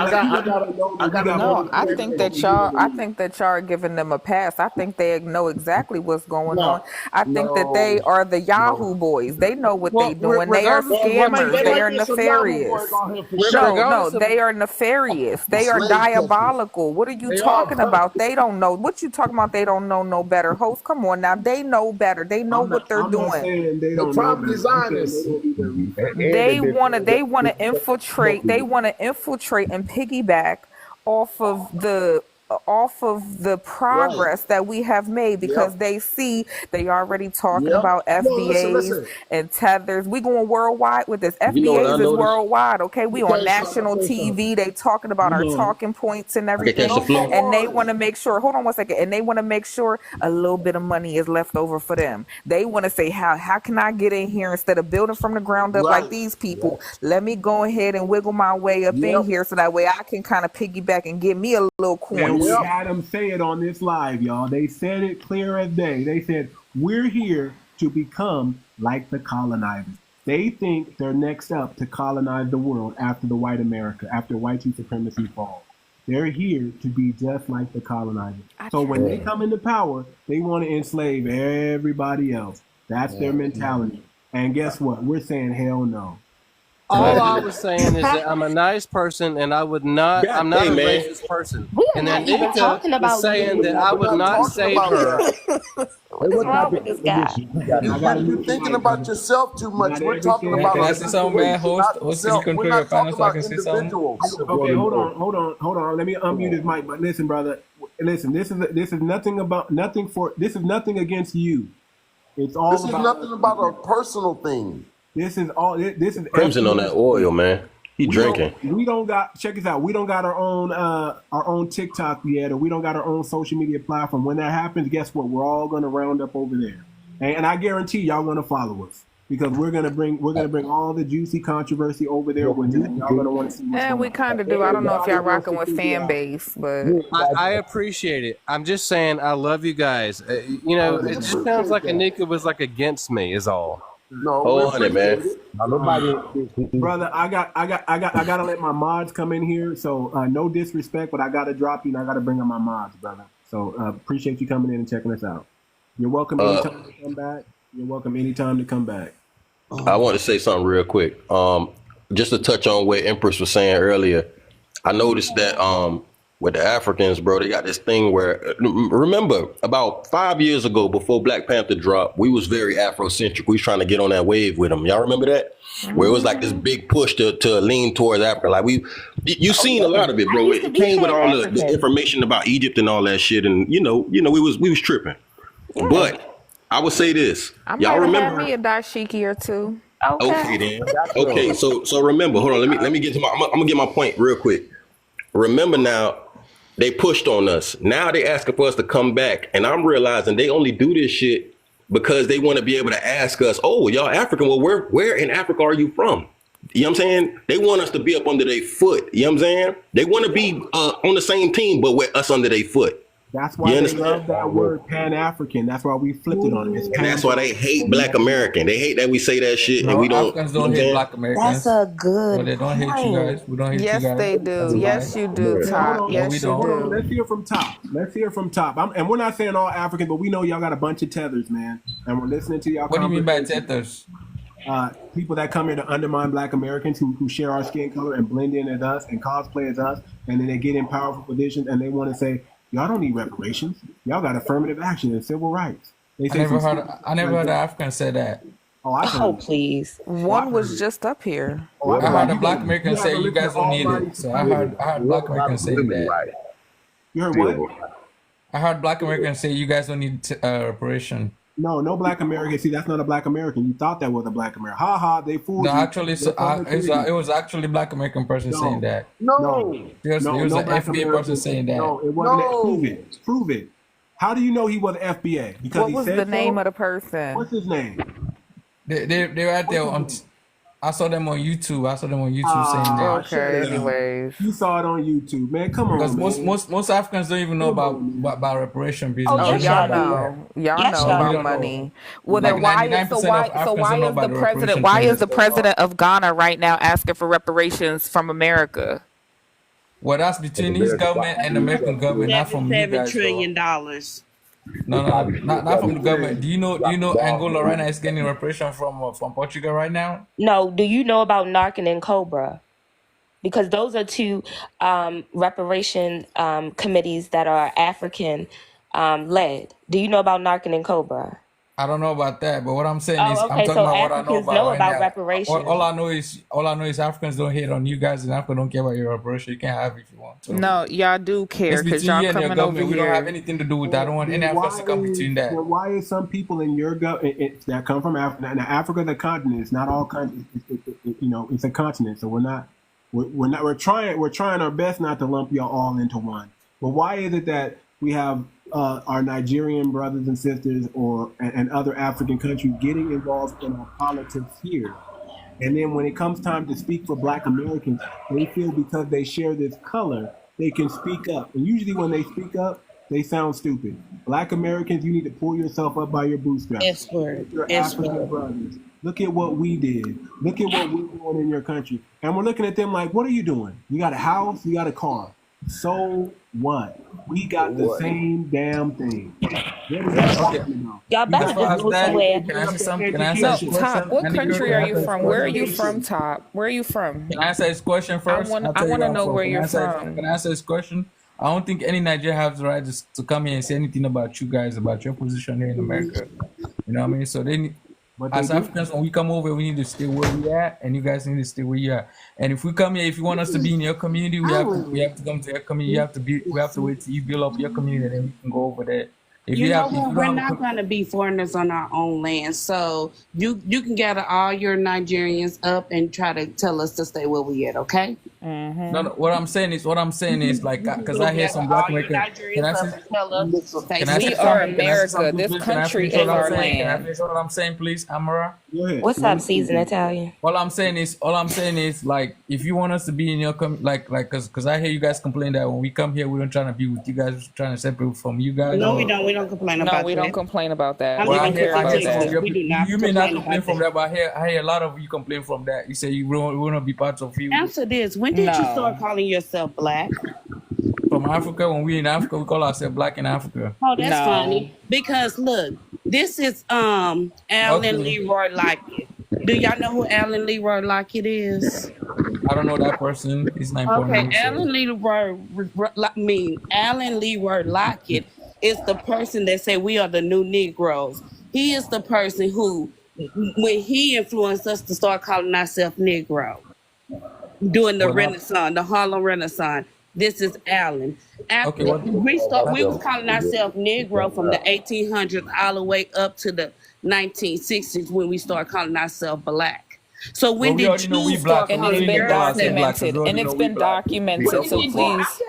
No, I think that y'all are giving them a pass. I think they know exactly what's going on. I think that they are the Yahoo boys. They know what they doing. They are scammers. They are nefarious. No, they are nefarious. They are diabolical. What are you talking about? They don't know. What you talking about? They don't know no better. Host, come on now. They know better. They know what they're doing. The problem is honest. They want to infiltrate and piggyback off of the progress that we have made because they see they already talking about FBAs and tethers. We going worldwide with this. FBAs is worldwide, okay? We on national TV. They talking about our talking points and everything. And they want to make sure, hold on one second, and they want to make sure a little bit of money is left over for them. They want to say, how can I get in here instead of building from the ground up like these people? Let me go ahead and wiggle my way up in here so that way I can kind of piggyback and get me a little coin. And we had them say it on this live, y'all. They said it clear as day. They said, we're here to become like the colonizers. They think they're next up to colonize the world after the white America, after white supremacy falls. They're here to be just like the colonizers. So when they come into power, they want to enslave everybody else. That's their mentality. And guess what? We're saying hell no. All I was saying is that I'm a nice person, and I would not. I'm not a racist person. And then even talking about saying that I would not save her. What's wrong with this guy? You're thinking about yourself too much. We're talking about. Can I say something, man? Host, can you control your comments so I can say something? Okay, hold on. Let me unmute his mic. But listen, brother. Listen, this is nothing against you. It's all. This is nothing about a personal thing. This is Crimson on that oil, man. He drinking. We don't got. Check this out. We don't got our own TikTok yet, or we don't got our own social media platform. When that happens, guess what? We're all gonna round up over there, and I guarantee y'all gonna follow us because we're gonna bring all the juicy controversy over there. When y'all gonna want to see. Yeah, we kind of do. I don't know if y'all rocking with fan base, but I appreciate it. I'm just saying I love you guys. It just sounds like Anika was like against me. Is all. No, man. Brother, I gotta let my mods come in here. So no disrespect, but I gotta drop you and I gotta bring up my mods, brother. So appreciate you coming in and checking us out. You're welcome anytime to come back. You're welcome anytime to come back. I want to say something real quick. Just to touch on what Empress was saying earlier. I noticed that with the Africans, bro, they got this thing where, remember, about 5 years ago, before Black Panther dropped, we was very Afrocentric. We was trying to get on that wave with them. Y'all remember that? Where it was like this big push to lean towards Africa. Like you seen a lot of it, bro. It came with all the information about Egypt and all that shit, and we was tripping. Yeah. But I would say this, y'all remember? Have me a 𝗔𝗶𝗴𝗵𝘁𝘀𝗀𝗶cie or two. Okay then. Okay, so remember, hold on. Let me get to I'm gonna get my point real quick. Remember now. They pushed on us. Now they asking for us to come back. And I'm realizing they only do this shit because they want to be able to ask us, oh, y'all African. Well, where in Africa are you from? You know what I'm saying? They want us to be up under their foot. You know what I'm saying? They want to be on the same team, but with us under their foot. That's why they love that word Pan-African. That's why we flipped it on them. And that's why they hate Black American. They hate that we say that shit and we don't. Africans don't hate Black Americans. That's a good. Well, they don't hate you guys. We don't hate you guys. Yes, they do. Yes, you do, Top. Yes, you do. Let's hear from Top. And we're not saying all African, but we know y'all got a bunch of tethers, man. And we're listening to y'all. What do you mean by tethers? People that come here to undermine Black Americans who share our skin color and blend in as us and cosplay as us, and then they get in powerful positions and they want to say, y'all don't need reparations. Y'all got affirmative action and civil rights. I never heard an African say that. Oh, please. One was just up here. I heard a Black American say you guys don't need it. So I heard Black Americans say that. You heard what? I heard Black Americans say you guys don't need reparation. No black American. See, that's not a black American. You thought that was a black American. Ha ha, they fooled No, you. actually, so, it was actually black American person saying that. No. Seriously, it was an black FBA person saying that. No, it wasn't. No. Prove it. Prove it. How do you know he was FBA? Because What he was said the name so? of the person? What's his name? They're out there on. I saw them on YouTube. Saying that. Okay, anyways. You saw it on YouTube, man. Come on, Because man. most Africans don't even know about reparation business. Oh, yes, Y'all y'all know. Y'all Yes, know y'all about know. money. Well, Like then why 99% of Africans don't know about the reparation why is thing. the president of Ghana right now asking for reparations from America? Well, that's between his government and the American government, not from you $7 guys. trillion. No, not from the government. Do you know Angola right now is getting reparation from Portugal right now? No, do you know about Narcan and Cobra? Because those are two reparation committees that are African led. Do you know about Narcan and Cobra? I don't know about that, but what I'm saying is, Oh, I'm okay. talking So about what I know Africans about know right about now. reparations. All I know is Africans don't hate on you guys, and Africa don't care about your reparation. You can have it if you want. So No, y'all do care it's because between y'all you and your coming over government. We don't have here. anything to do with that. I don't want any Africans to come between that. Well, why is some people in your government that come from Africa? Now, Africa is a continent. It's not all continents. It's a continent. So we're trying our best not to lump y'all all into one. But why is it that we have our Nigerian brothers and sisters and other African countries getting involved in our politics here? And then when it comes time to speak for Black Americans, they feel because they share this color, they can speak up. And usually when they speak up, they sound stupid. Black Americans, you need to pull yourself up by your bootstraps. S-word. Your African brothers. Look at what we did. Look at what we're doing in your country. And we're looking at them like, what are you doing? You got a house, you got a car. So what? We got the same damn thing. What is that talking about? Y'all better just go somewhere. Can I answer something? Can I No, answer his Top, question? what Any country girl are can you answer from? his Where are question? you from, Top? Where are you from? Can I answer his question first? I I'll tell you want to I'm know from. where you're Can from. I answer his question? I don't think any Nigerian has the right to come here and say anything about you guys, about your position here in America. You know what I mean? So they need, as Africans, when we come over, we need to stay where we are, and you guys need to stay where you are. And if we come here, if you want us to be in your community, we have to come to your community. We have to wait till you build up your community, and then we can go over there. If You you know have, if what? you We're don't have not going to be foreigners on our own land. So you can gather all your Nigerians up and try to tell us to stay where we at, okay? no, what I'm saying is like, because I hear some Black Americans. Can I say? Can I say We are something? Can I say America. something, This please? Can I country finish is what I'm our saying? Can I land. finish what I'm saying, please, Amara? What's up, season Italian? All I'm saying is like, if you want us to be in your because I hear you guys complain that when we come here we don't trying to be with you guys, we're trying to separate from you guys. No, we don't. We don't complain No, about we that. don't complain about that. I'm Well, I even hear cooking some of Texas. your We do people. not You may not complain complain about from that. that, but I hear a lot of you complain from that. You say you want to be part of you Answer this. When did you No. start calling yourself Black? from Africa. When we in Africa, we call ourselves Black in Africa. Oh, that's No. funny. Because look, this is Alan Okay. Leroy Lockett. Do y'all know who Alan Leroy Lockett is? I don't know that person. He's not important. Okay, Alan Leroy Lockett is the person that say we are the new Negroes. He is the person who, when he influenced us to start calling ourselves Negro, during the Renaissance, the Harlem Renaissance. This is Alan. After we was calling ourselves Negro from the 1800s all the way up to the 1960s when we started calling ourselves Black. So when did you start And calling it's been yourself? documented. And it's been documented. So please.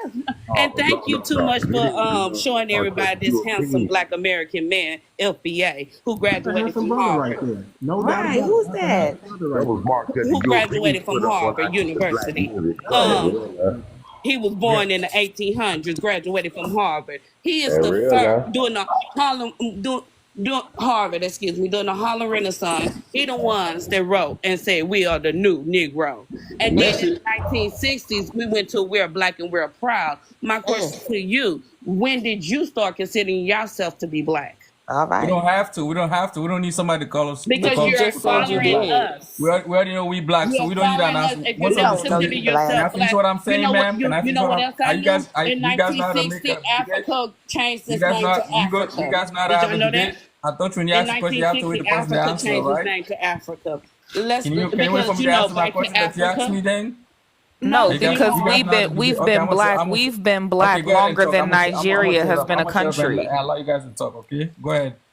And thank you too much for showing everybody this handsome Black American man, 𝗖𝗶𝗴𝗵𝘁𝘀, who graduated from Harvard. Right there. No doubt Right, about who's it. that? That was Mark Cutting. Who graduated from Harvard University. He was born in the 1800s, graduated from Harvard. He is the first during the during the Harlem Renaissance. He the ones that wrote and said we are the new Negro. And then in the 1960s, we went to we're Black and we're proud. My question to you: when did you start considering yourself to be Black? All right. We don't have to. We don't need somebody to call us. Because you're following us. We already know we Black, so we don't need that announcement. If you don't consider yourself Can I finish what I'm saying, ma'am? Can I you finish know what what else I you knew? guys? In You guys know how to make 1960, Africa changed its You name guys to not. Africa. You guys not Did have y'all a know debate. that? I thought when you In ask a question, you have to wait 1960, the person to Africa answer, changed its right? name to Africa. Can you wait for me to answer my question that you asked me then? No, You guys- because you guys know how to we've debate. Okay, been I'm gonna black. shut- We've been Okay, black go ahead and longer talk. than I'm gonna shut Nigeria up. has I'm been a gonna shut up and country. allow you guys to talk. Okay, go ahead.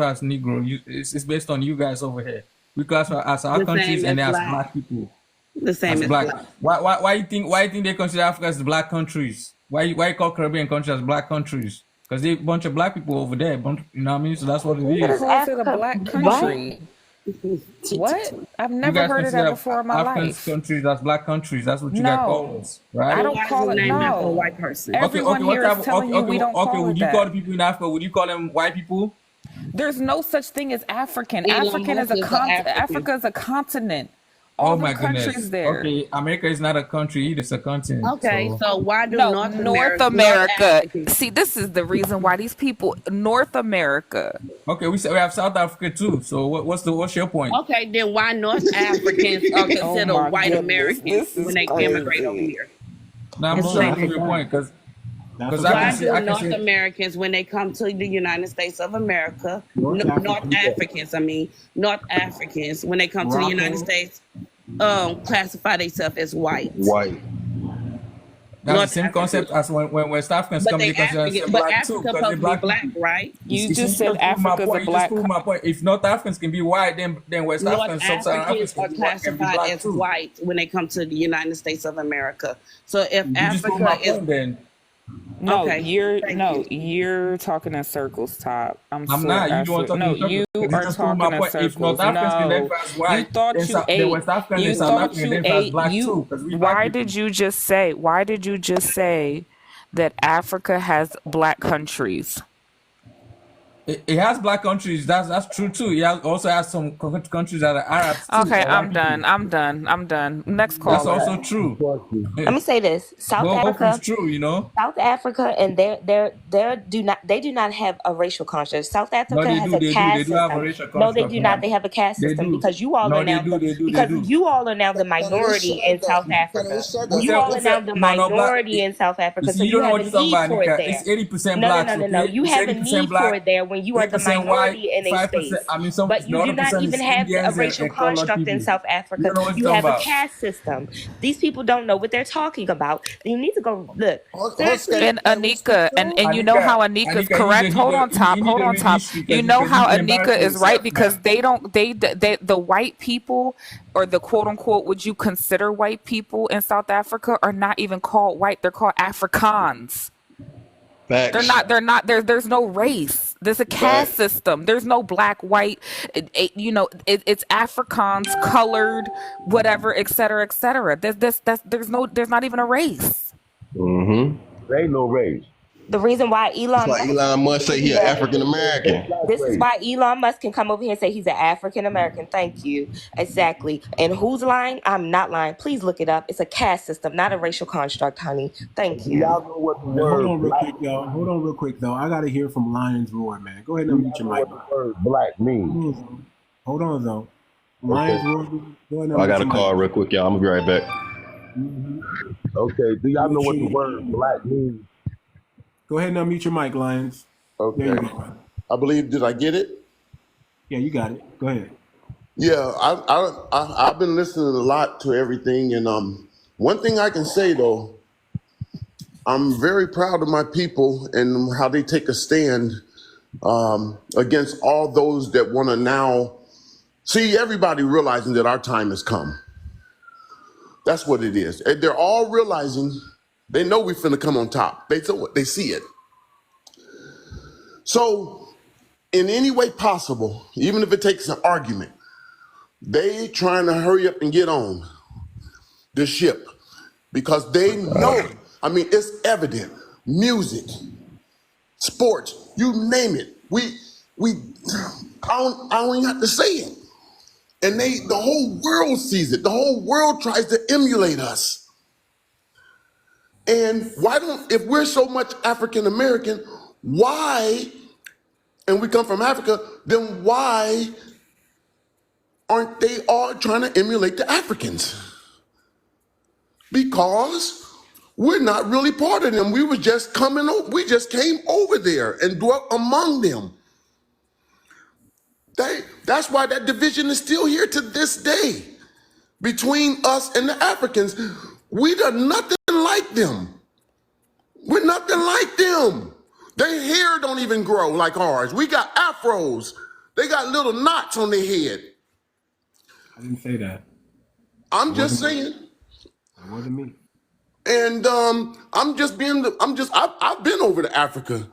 classify as Negro. It's based on you guys over here. We classify as our The countries same and they as as black. black people. The same As as black. black. Why you think they consider Africa as the black countries? Why you call Caribbean countries as black countries? Because they a bunch of black people over there. You know what I mean? So that's what it What is. is Calls it a Africa? black What? country. What? I've You never guys heard of that consider before in my African life. countries as black countries. That's what you guys call No, us, I right? don't Why is call it it. named after a No, white person? Okay, everyone what here type is telling you we don't okay, call would it you call the that. people in Africa, would you call them white people? There's no such thing as African. Elon Musk is an African. Africa is a continent. Oh All my the countries goodness. there. Okay, America is not a country either, it's a continent. Okay, so why do No, North North America? America. See, this is the reason why these people, North America. Okay, we have South Africa too. So what's your point? Okay, then why North Africans are considered my white goodness, Americans this is when they crazy. immigrate over here? No, I'm not sure your point because I Why can see, do I can North see. Americans, when they come to the United States of America, North North Africans, North Africans, when they come to the United States, classify themselves as white? White. That's North the same Africa. concept as when West Africans But come, they they consider African, themselves but black too, Africa because supposed they're to be black. black, right? You just said Africa's a black. You just proved my point. If North Africans can be white, then West North Africans, Sub-Saharan Africans Africans are can be white, can be classified black as too. white when they come to the United States of America. So if You just proved my Africa is point then. No, okay, you're talking in circles, Top. I'm I'm so not. You absolutely don't no. talk in You circles. are just proved my talking in point. If circles. North Africans can No, identify as you white, thought then, you then ate. West Africans You and South thought Africans you identify as ate. black too, You. because we black Why people. did you just say? Why did you just say that Africa has black countries? It has black countries. That's true too. It also has some countries that are Arabs too. Okay, Arab I'm people. done. I'm done. Next That's caller. also true. Let me say this: South Both is Africa, true, you know. South Africa, and they do not have a racial construct. South No, Africa they has do. a They do. They caste do have a system. racial No, they construct, do not. man. They have a caste They system do. because you all No, are they now do. They do. They because do. you all are now the Can we minority shut in South that? Can we Africa. shut Who that? You said? all Who are now said? the No, no, black. minority in South You Africa, see, so you you don't know have what a you're talking need about, for it Nika. there. It's 80% No, no, blacks. no, no, no. Okay, You it's have a 80% need for black, it there when you are the 8% white, minority in a 5%. space. I mean, some But the you do other not percent even is have a Indians racial and colored construct in people. South You Africa. don't know what You you're have talking a about. caste system. These people don't know what they're talking about. You need to go look. Seriously. And Can we speak Anika, to him? and you know how Anika's Anika, correct. Hold on, Top. you need Hold to on, read Top. history You know because how you've been Anika embarrassing is right yourself, because man. they the white people or the quote unquote would you consider white people in South Africa are not even called white. They're called Afrikaans. Facts. There's no race. There's a caste Facts. system. There's no black, white. It's Afrikaans, colored, whatever, et cetera, et cetera. There's not even a race. Mm-hmm. There ain't no race. The reason why That's Elon why Musk Elon Musk say he an African There's American. black this is race. why Elon Musk can come over here and say he's an African American. Thank you. Exactly. And who's lying? I'm not lying. Please look it up. It's a caste system, not a racial construct, honey. Thank Do you. y'all know what the Hold word on real black? quick, y'all. Hold on real quick, though. I got to hear from Lion's Roar, man. Go ahead Do and y'all unmute your know mic. what the word black means? Hold on, though. Lion's Okay. Roar, go ahead and I unmute got a your call mic. real quick, y'all. I'm gonna be right back. Okay. Do y'all Make know what sure the word you black means? go ahead and unmute your mic, Lions. There Okay. you go, brother. I believe. Did I get it? Yeah, you got it. Go ahead. Yeah. I've been listening a lot to everything, and one thing I can say though, I'm very proud of my people and how they take a stand against all those that want to now see everybody realizing that our time has come. That's what it is. And they're all realizing they know we finna come on top. They see it. So in any way possible, even if it takes an argument, they trying to hurry up and get on the ship because they know. I mean, it's evident. Music, sports, you name it. I don't even have to say it. And the whole world sees it. The whole world tries to emulate us. And if we're so much African American, why, and we come from Africa, then why aren't they all trying to emulate the Africans? Because we're not really part of them. We just came over there and dwelt among them. That's why that division is still here to this day between us and the Africans. We are nothing like them. We're nothing like them. Their hair don't even grow like ours. We got afros. They got little knots on their head. I didn't say that. I'm just saying. It wasn't me. And I've been over to Africa.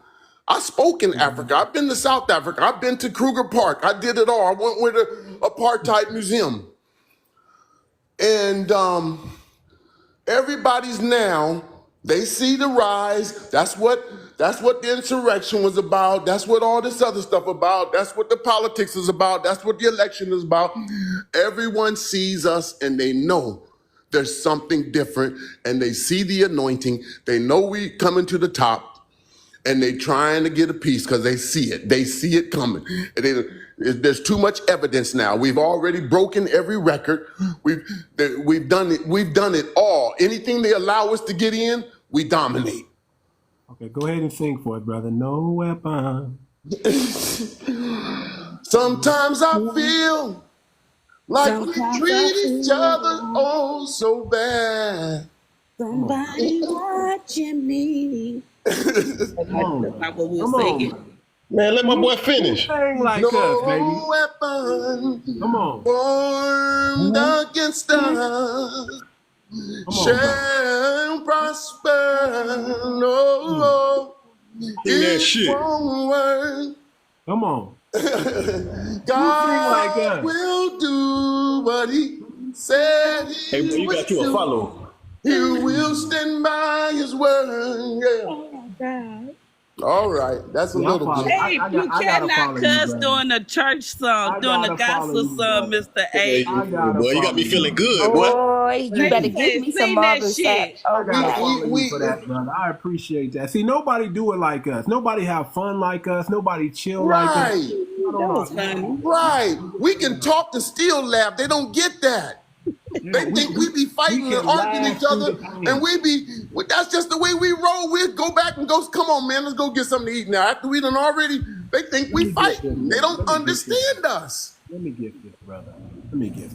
I spoke in Africa. I've been to South Africa. I've been to Kruger Park. I did it all. I went with the apartheid museum. And everybody's now They see the rise. That's what the insurrection was about. That's what all this other stuff about. That's what the politics is about. That's what the election is about. Everyone sees us and they know there's something different, and they see the anointing. They know we coming to the top, and they trying to get a piece because they see it. They see it coming. There's too much evidence now. We've already broken every record. We've done it. We've done it all. Anything they allow us to get in, we dominate. Okay, go ahead and sing for it, brother. No weapon. Sometimes I feel like we treat each other oh so bad. Somebody watching me. That's not what we were singing. Man, let my boy finish. Sing like No us, baby. weapon Come on. formed against us shall prosper. No, it won't work. Come on. God will do what he said he Hey, bro, you would got you a do. follow. He will stand by his word. Yeah. Oh my God. All right, that's a little bit. Hey, you cannot cuss during the church song, during the gospel song, Mr. A. Boy, you got me feeling good, boy. Boy, you better give me some Marvin Sapp. I gotta follow you for that, brother. I appreciate that. See, nobody do it like us. Nobody have fun like us. Nobody chill like us. Right. We can talk and still laugh. They don't get that. They think we be fighting and arguing each other, and that's just the way we roll. We go back and go, come on, man, let's go get something to eat now. After we done already, they think we fighting. They don't understand us. Let me get this, brother. Let me give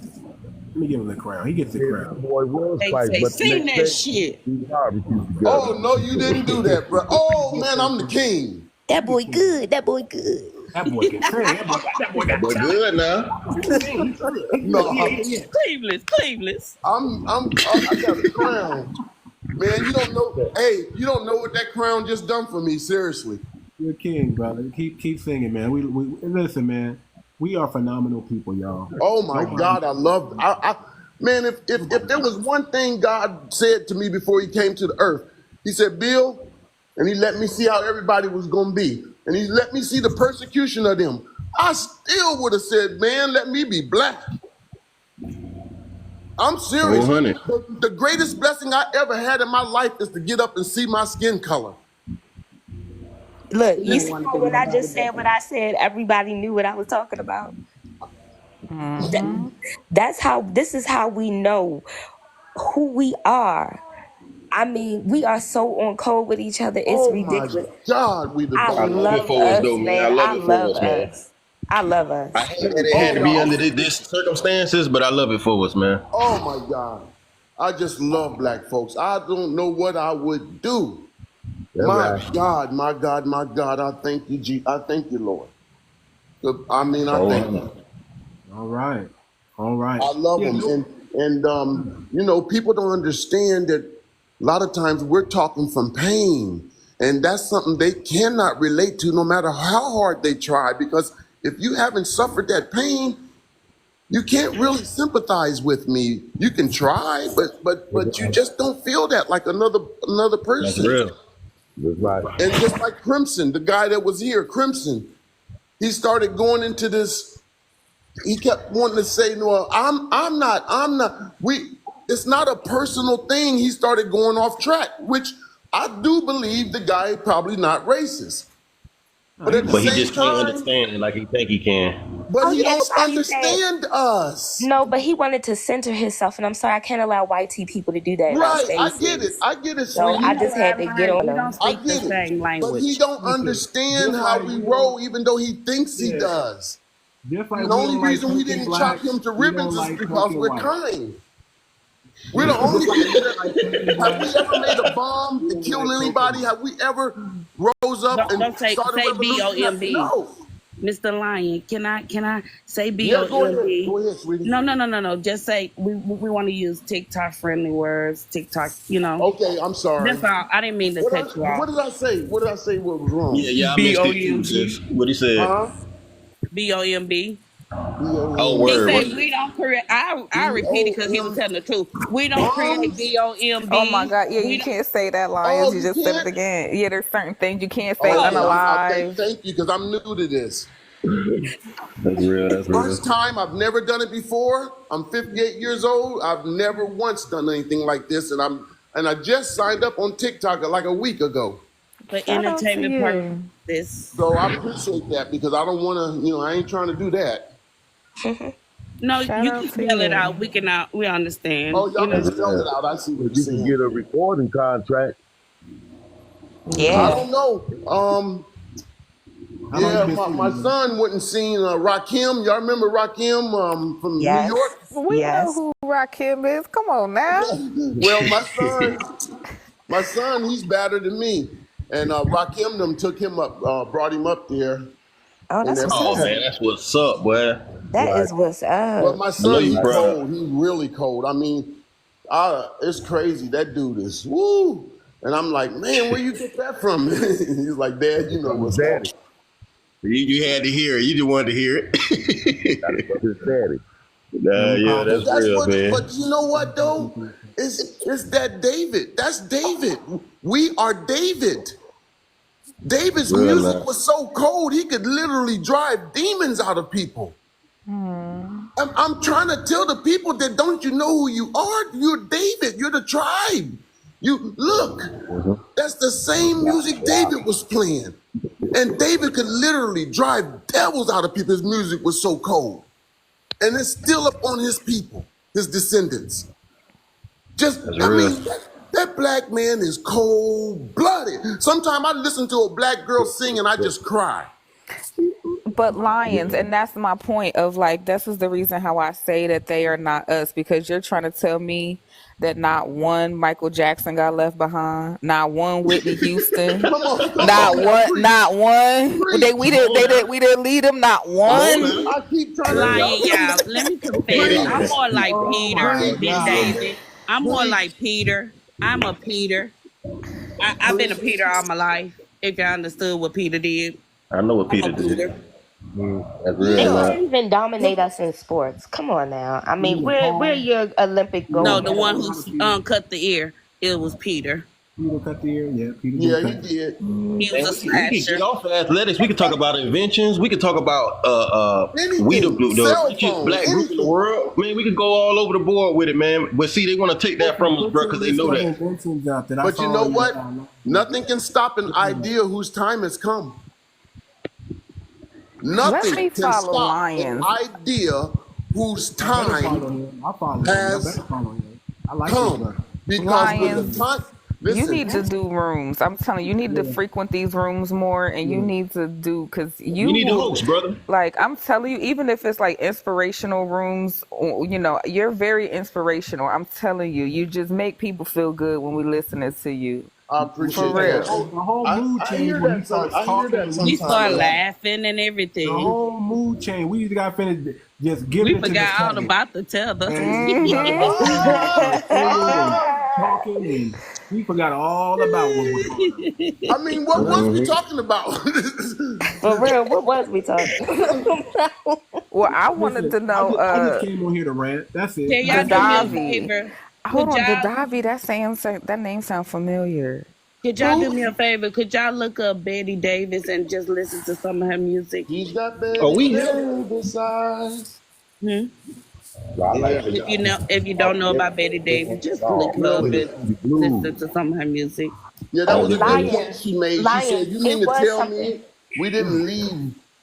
him the crown. He gets the crown. Boy, was They fight, say, but sing that shit. Oh, no, you didn't do that, bro. Oh, man, I'm the king. That boy good. That boy good. That boy can sing. That boy got good now. No, Cleveland. I got a crown. Man, you don't know. Hey, you don't know what that crown just done for me. Seriously. You're a king, brother. Keep singing, man. We listen, man. We are phenomenal people, y'all. Oh my God, I love. Man, if there was one thing God said to me before He came to the earth, He said, Bill, and He let me see how everybody was gonna be, and He let me see the persecution of them. I still would have said, man, let me be black. I'm serious. The greatest blessing I ever had in my life is to get up and see my skin color. Look, you see what I just said, what I said, everybody knew what I was talking about. This is how we know who we are. I mean, we are so on code with each other. It's ridiculous. My God, we the I love us, man. I love us. I love us. I hate that it had to be under these circumstances, but I love it for us, man. Oh my God. I just love black folks. I don't know what I would do. My God, I thank you, I thank you, Lord. I mean, I thank you. All right. I love them. And you know, people don't understand that a lot of times we're talking from pain. And that's something they cannot relate to no matter how hard they try. Because if you haven't suffered that pain, you can't really sympathize with me. You can try, but you just don't feel that like another person. That's real. That's right. And just like Crimson, the guy that was here, Crimson, he started going into this. He kept wanting to say, "No, I'm not. It's not a personal thing." He started going off track, which I do believe the guy probably not racist. But at the But he same just can't time, understand it like he think he can. but he yes, don't understand us. No, but he wanted to center himself, and I'm sorry, I can't allow white people to do that. Right, I get it, So sweetie. I just had to get on We him. don't speak the same But language. he don't understand how we roll, even though he thinks he does. Just like The we only don't like reason we fucking didn't blacks, chop him to we ribbons don't is like because fucking we're whites. kind. We're the only people have we ever made a bomb to kill anybody? Have we ever rose up and Don't say started revolution? BOMB. No. Mr. Lion, can I say Yeah, go ahead. BOMB? Go ahead, sweetie. No. Just say we want to use TikTok friendly words. TikTok, you know. Okay, I'm sorry. That's all. I didn't mean to cut you off. What did I say? What did I say? What was wrong? Yeah, I missed it too, sis. What he said. Huh? BOMB. Oh, He word. said we don't create. I repeat it because he was telling the truth. We don't create Oh my BOMB. God! Yeah, We you don't. can't say that, Lions. Oh, You you just said it can't? again. Yeah, there's certain things you can't say. Okay, Unalive. thank you, because I'm new to this. That's real. That's real. First time, I've never done it before. I'm 58 years old. I've never once done anything like this, and I just signed up on TikTok like a week ago. For Shout out to entertainment you. purposes. So I appreciate that because I don't want to, I ain't trying to do that. No, Shout you out can to spell it you. out. We understand. Oh, y'all can That's spell it real. out. I see what you're You can saying. get a recording contract. I Yeah. don't know. How long you Yeah, been my singing? son wouldn't seen Rakim. Y'all remember Rakim from New Yes. York? We know who Rakim is. Come on now. Well, my son, he's better than me. And Rakim them took him up, brought him up there. Oh, And that's what's Oh up. man, that's what's up, boy. That is what's well, up. my I know son, you he's proud. cold. He's really cold. I mean, it's crazy. That dude is woo. And I'm like, man, where you get that from? He's like, Dad, you know what's Daddy. up. You had to hear it. You just wanted to hear it. His daddy. Yeah, that's real, what. man. But you know what though? It's that David. That's David. We are David. David's Real music life. was so cold he could literally drive demons out of people. I'm trying to tell the people that don't you know who you are? You're David. You're the tribe. You look. That's the same music David was playing, and David could literally drive devils out of people. His music was so cold, and it's still up on his people, his descendants. That's real. Mean, that black man is cold-blooded. Sometimes I listen to a black girl sing and I just cry. But Lions, and that's my point of like, this is the reason how I say that they are not us, because you're trying to tell me that not one Michael Jackson got left behind, not one Whitney Houston, not one. We didn't lead them, not one. I keep trying Lying, to y'all. Let me confess. I'm more like Peter than David. I'm more like Peter. I'm a Peter. I've been a Peter all my life. If you understood what Peter did. I know what Peter I'm a Peter. did. That's They real, can't man. even dominate us in sports. Come on now. I mean, we're your Olympic gold No, the one medalist. who cut the ear. It was Peter. Peter cut the ear. Yeah, Peter Yeah, did he cut. did. He Man, was a we can slasher. get off of athletics. We can talk about inventions. We can talk about we the Anything. Cell richest phone. black group in the Anything. world. Man, we could go all over the board with it, man. But see, they want to take that from us, bro, because they know that. Inventions out that I But you saw know in what? the- Nothing can stop an idea whose time has come. Nothing me can follow stop Lions. an idea whose I better time follow him. I follow him. I has better follow him. I like this come. brother. Because with Lions. the time, You listen, need to do rooms. I'm telling you, you need to frequent these rooms more, and you need to do, because You need the will, host, brother. like, I'm telling you, even if it's like inspirational rooms, or, you're very inspirational. I'm telling you, you just make people feel good when we listening to you. I appreciate For real. that. The whole mood I change hear when he that. starts I hear talking. that and We sometimes. started laughing and The everything. whole mood change. We just got finished just giving We it to forgot all this about the tether. talking, and we forgot all about what was going on. I mean, what was we talking about? For real, what was we talking about? Well, I wanted to know, I just came on here to rant. That's it. Can y'all do me a Gadavi. favor? Hold Could on, y'all, Gadavi, that name sound familiar. could y'all do me a favor? Could y'all look up Betty Davis and just listen to some of her music? He's got Betty Oh, we here. Davis eyes. Hmm? I like If you don't know about Betty Davis, just look her up and listen to some of her music. Yeah, that was a good Lions. point she made. She Lions, said, "You mean it to was tell something. me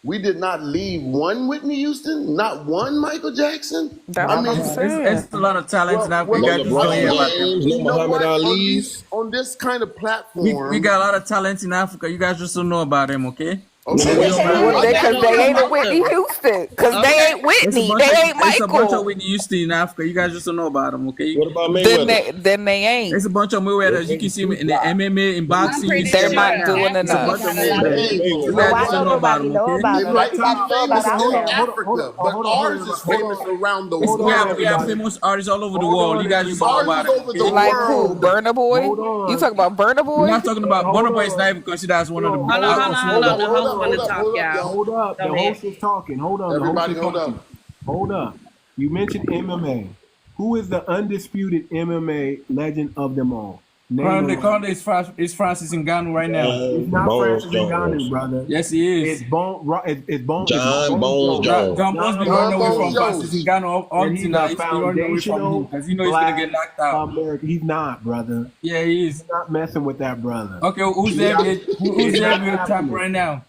we did not leave one Whitney Houston, not one Michael Jackson?" That's I what mean, I'm saying. It's a lot of talent in Africa. well, You No guys just LeBron don't hear about them. James, no you know Muhammad what? Ali's. On this kind of platform, We got a lot of talent in Africa. You guys just don't know about them, okay? okay, Well, because they ain't a Whitney Houston. Because they ain't Whitney. They ain't It's a bunch of Michael. Whitney Houston in Africa. You guys just don't know about them, okay? What about Then Mayweather? they ain't. It's a bunch of Mayweathers. You can see them in the MMA, in boxing. You see They're them not right now. doing It's a enough. bunch of Mayweathers. You No, guys I just know don't know about nobody them, know okay? about they them. might be Everybody know about famous in Outkast. Africa, but ours is famous around the We world. have famous artists all over the world. You guys just don't know Ours about is them, over the okay? Like who? world. Burna Boy? Hold on. You talking about Burna We're Boy? not talking about Burna Boy is not even considered as one of the Hold on, hold on, hold on, hold on. want to talk, y'all. Hold up. The Go ahead. host is talking. Hold on. Everybody the host is hold talking. Hold up. You mentioned MMA. Who is the undisputed MMA legend of them all? Conde is Francis Ngannou right now. It's not Bones Francis Jones. Ngannou, brother. Yes, he is. It's Bone. It's Bone. John Bones Jones. John Bones been running away from Francis Ngannou all And he's until now. a He's still running away from him foundational because he knows he's gonna get knocked out. America. He's not, brother. Yeah, he is. He's not messing with that, brother. Okay, who's the heavyweight champ right now?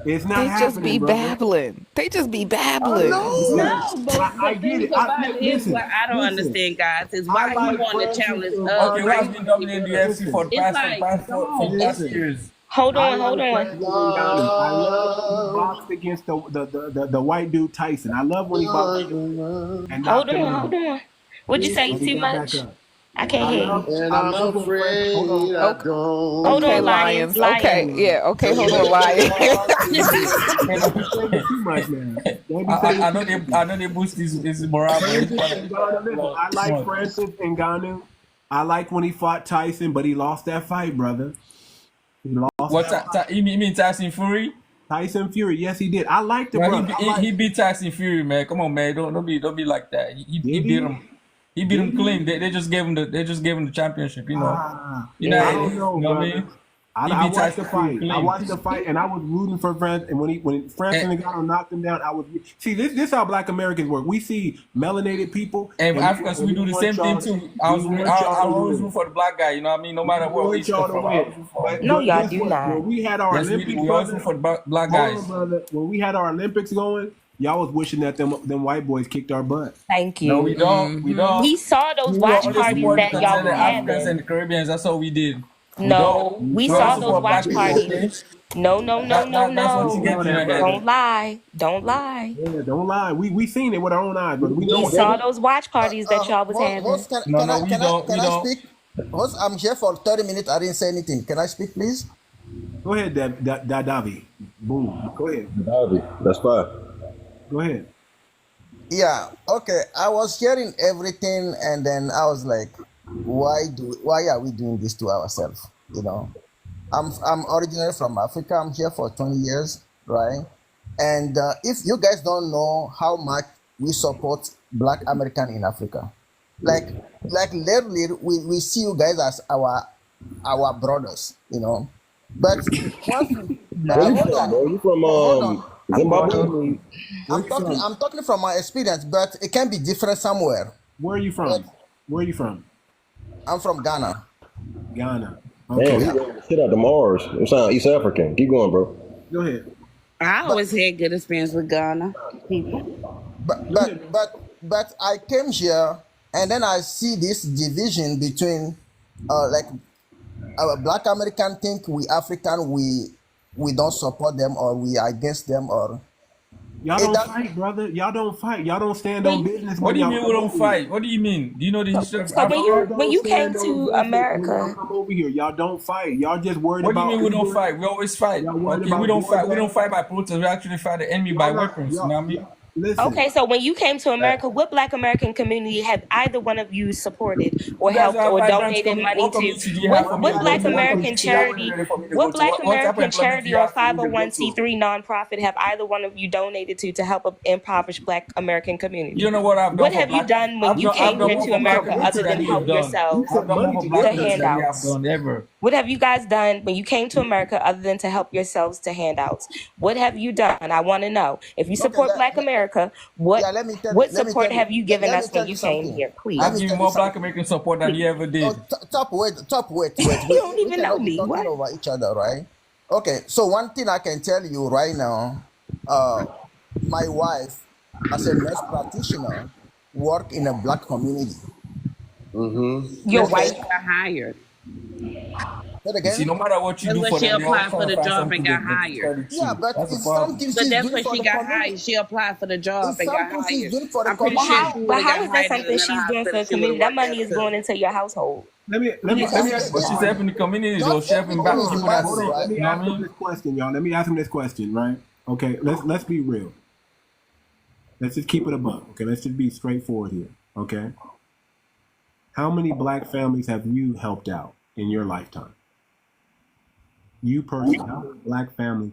It's not They happening, just be brother. babbling. They just be babbling. No, but I the get thing it. about it is what I don't understand, guys, is why you want to challenge us. Okay, who has been dominating the UFC for the past years? Hold on. I love when he boxed against the white dude Tyson. I love when he boxed. Hold on. What'd you say? Too much? I can't hear you. And I'm afraid I don't. Hold Okay, on, Lions. Okay, yeah. Okay, hold on, Lions. Too much, man. I know they boost his morale. I like Francis Ngannou. I like when he fought Tyson, but he lost that fight, brother. He lost. You mean Tyson Fury? Tyson Fury, yes, he did. I liked him, Yeah, bro. he beat Tyson Fury, man. Come on, man. Don't be like that. He beat him. He beat him clean. They just gave him the championship. You know. I don't know, what I mean? I watched the fight. I watched the fight, and I was rooting for Francis. And when Francis Ngannou knocked him down, I was see this how Black Americans work. We see melanated people, and Africans we do the same thing too. I always root for the black guy. You know what I mean? No matter what he's from. No, y'all do not. When we had our Olympics, we always root for the black guys. When we had our Olympics going, y'all was wishing that them white boys kicked our butt. Thank you. No, we don't. We don't. We saw those watch parties that y'all were Africans having. and the Caribbeans. That's all we did. No, we saw those watch parties. No. Don't lie. Yeah, don't lie. We seen it with our own eyes, but we know We saw those watch parties that y'all was having. Host, can I speak? Host, I'm here for 30 minutes. I didn't say anything. Can I speak, please? Go ahead, Davi. Boom. Go ahead. Davi, that's fine. Go ahead. Yeah. Okay. I was hearing everything, and then I was like, why are we doing this to ourselves? You know, I'm originally from Africa. I'm here for 20 years, right? And if you guys don't know how much we support Black American in Africa, like literally, we see you guys as our brothers, you know. But Where you from? Zimbabwe? I'm talking from my experience, but it can be different somewhere. Where are you from? I'm from Ghana. Ghana. Okay. Damn, you shit out the Mars. You sound East African. Keep going, bro. Go ahead. I always had good experience with Ghana people. But I came here and then I see this division between like our Black American think we African we don't support them or we are against them or y'all don't fight, brother. Y'all don't fight. Y'all don't stand on business. What do you mean we don't fight? What do you mean? Do you know the history of So when you came to America, come over here. Y'all don't fight. Y'all just worried about. What do you mean we don't fight? We always fight. Okay, we don't fight. We don't fight by protest. We actually fight the enemy by weapons. You know what I mean? Listen. okay, so when you came to America, what Black American community have either one of you supported or helped or donated money to? What Black American charity? What Black American charity or 501c3 nonprofit have either one of you donated to help an impoverished Black American community? You know what I've done? What have you done when you came here to America other than help yourselves? The handouts. What have you guys done when you came to America other than to help yourselves to handouts? What have you done? I want to know. If you support Black America, what support have you given us when you came here? Please. I've given more Black American support than you ever did. Top wait. You don't even know me. We're talking over each other, right? Okay, so one thing I can tell you right now, my wife, as a nurse practitioner, work in a Black community. Mm-hmm. Your wife got hired. See, no matter what you do for she them, applied for the job and got hired. Yeah, but it's something but that's when she got hired. She applied for the job and got hired. I'm pretty sure. But how is that something she's doing for the community? That money is going into your household. Let me ask but she's helping the community or she's helping back people that sick. Let me ask him this question, y'all. Let me ask him this question, right? Okay, let's be real. Let's just keep it a buck. Okay, let's just be straightforward here. Okay. How many Black families have you helped out in your lifetime? You personally, how many Black families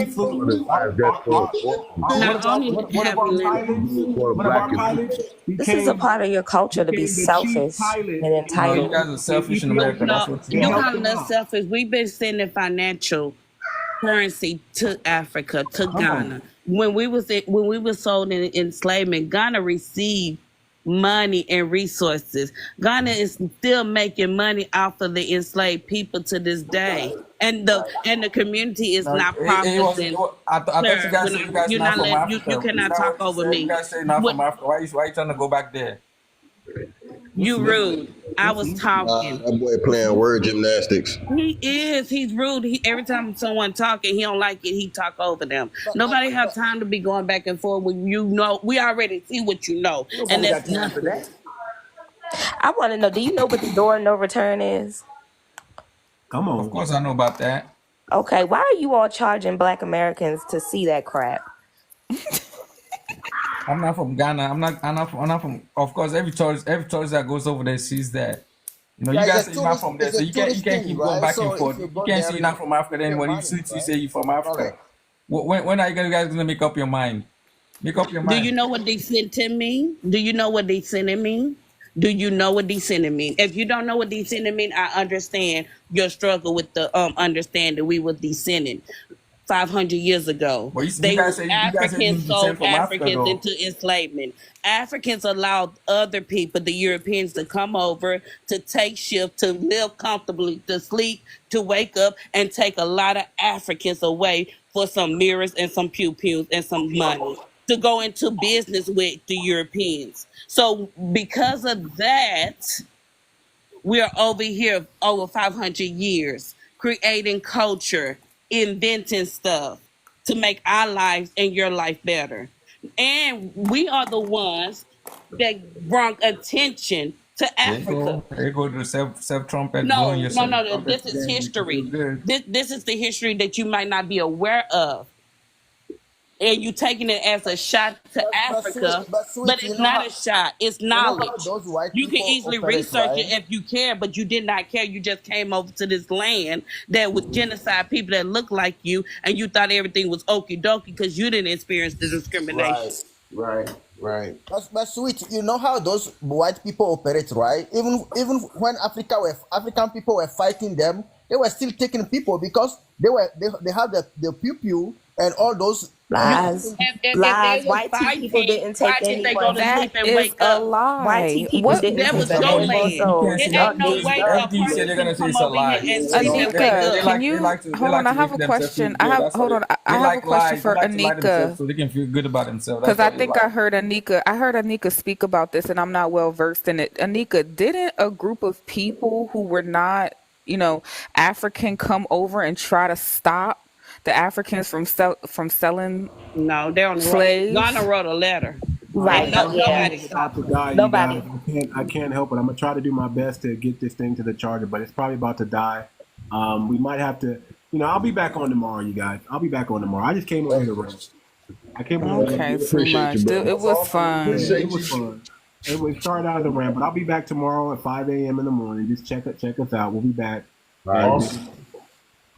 we flew. That's so important. Not only One of have our we learned, pilots, For one of our black and pilots This is a became part of your culture to be became the chief selfish pilot and No, you entitled. guys are selfish in Ethiopia. America. That's no, what He you you are. helped calling them us out. selfish. We've been sending financial currency to Africa, to Come on. Ghana. When we was sold in enslavement, Ghana received money and resources. Ghana is still making money off of the enslaved people to this day. And the community is No, not it profiting. was, I thought Sir, you guys said you guys you're not not from let, Africa. you Is cannot that talk what you over said? You me. guys say not What from Africa. Why you trying to go back there? you rude. I was talking. That boy playing word gymnastics. He is. He's rude. Every time someone talking, he don't like it. He talk over them. Nobody have time to be going back and forth when you know. We already see what you know, and that's nothing. I want to know, do you know what the door no return is? Come on. Of course I know about that. Okay, why are you all charging Black Americans to see that crap? I'm not from Ghana. I'm not from. Of course, every tourist that goes over there sees that. You know, Yeah, you guys it's a say you're not tourist, from there, it's so a you can't tourist keep thing, going right? back So and forth. if you You go can't there, say you're not from Africa. Then pay when you money, say right? you're from Africa, Correct. when are you guys gonna make up your mind? Make up your Do you mind. know what descendant mean? Do you know what descendant mean? Do you know what descendant mean? If you don't know what descendant mean, I understand your struggle with the understanding we were descendant 500 years ago. But you They guys was say you Africans descend sold from Africa Africans though. into enslavement. Africans allowed other people, the Europeans, to come over, to take shift, to live comfortably, to sleep, to wake up, and take a lot of Africans away for some mirrors and some pew-pews and some money to go into business with the Europeans. So because of that, we are over here over 500 years creating culture, inventing stuff to make our lives and your life better. And we are the ones that brought attention to Africa. There you go to self trumpet blowing No, no, yourself no, no. trumpet This is today. You feel history. good. This is the history that you might not be aware of. And you taking it as a shot to Africa, But but sweet, it's not a shot. It's you know how knowledge. those white You can people easily operate, research right? it if you care, but you did not care. You just came over to this land that would genocide people that look like you, and you thought everything was okie dokie because you didn't experience the discrimination. Right. But sweet, you know how those white people operate, right? Even when African people were fighting them, they were still taking people because they have the pew pew and all those Lies. If Lies. they was White tea people fighting, didn't why take did they go to anyone. That sleep and is wake a up? White tea lie. people What, didn't That take was the your enslaved land. You can't souls. say It Y'all ain't that. no did. way Y'all a Everything you say, did. they're person gonna can say come it's a over here lie. and You sleep know, and wake Anika, up. can you they hold like on? I to have make a themselves feel question. I good. have That's what hold on. I they have a like question lies. They for like to lie themselves Anika. so they can feel good about themselves. That's Because I why they think I lie. heard Anika. I heard Anika speak about this, and I'm not well versed in it. Anika, didn't a group of people who were not, African, come over and try to stop the Africans from selling No, they're on the road. Ghana slaves? wrote a letter. My Right. Yeah. Nobody internet's about stopped to them. die, you Nobody. guys. I can't help it. I'm gonna try to do my best to get this thing to the charger, but it's probably about to die. We might have to, I'll be back on tomorrow, you guys. I'll be back on tomorrow. I just came over here to rest. I came over here to Okay, rest. too Appreciate you, much. brother. It was Yeah, fun. it was fun. It started out as a rant, but I'll be back tomorrow at 5 a.m. in the morning. Just check us out. We'll be back. All right. And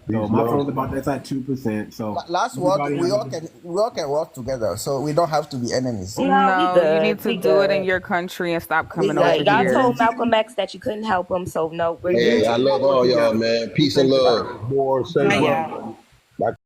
Peace, so my love. phone's about that's at 2%. So Last word, everybody we have all a good. can work together, so we don't have to be enemies. No, we No, you good. need to We do it in good. your country and stop We coming over good. Y'all here. told Malcolm X that you couldn't help him, so no, we're Hey, Hey, good. I mutually love support all y'all, together. man. Do Peace and things love. together. More, say Bye, what? y'all. Like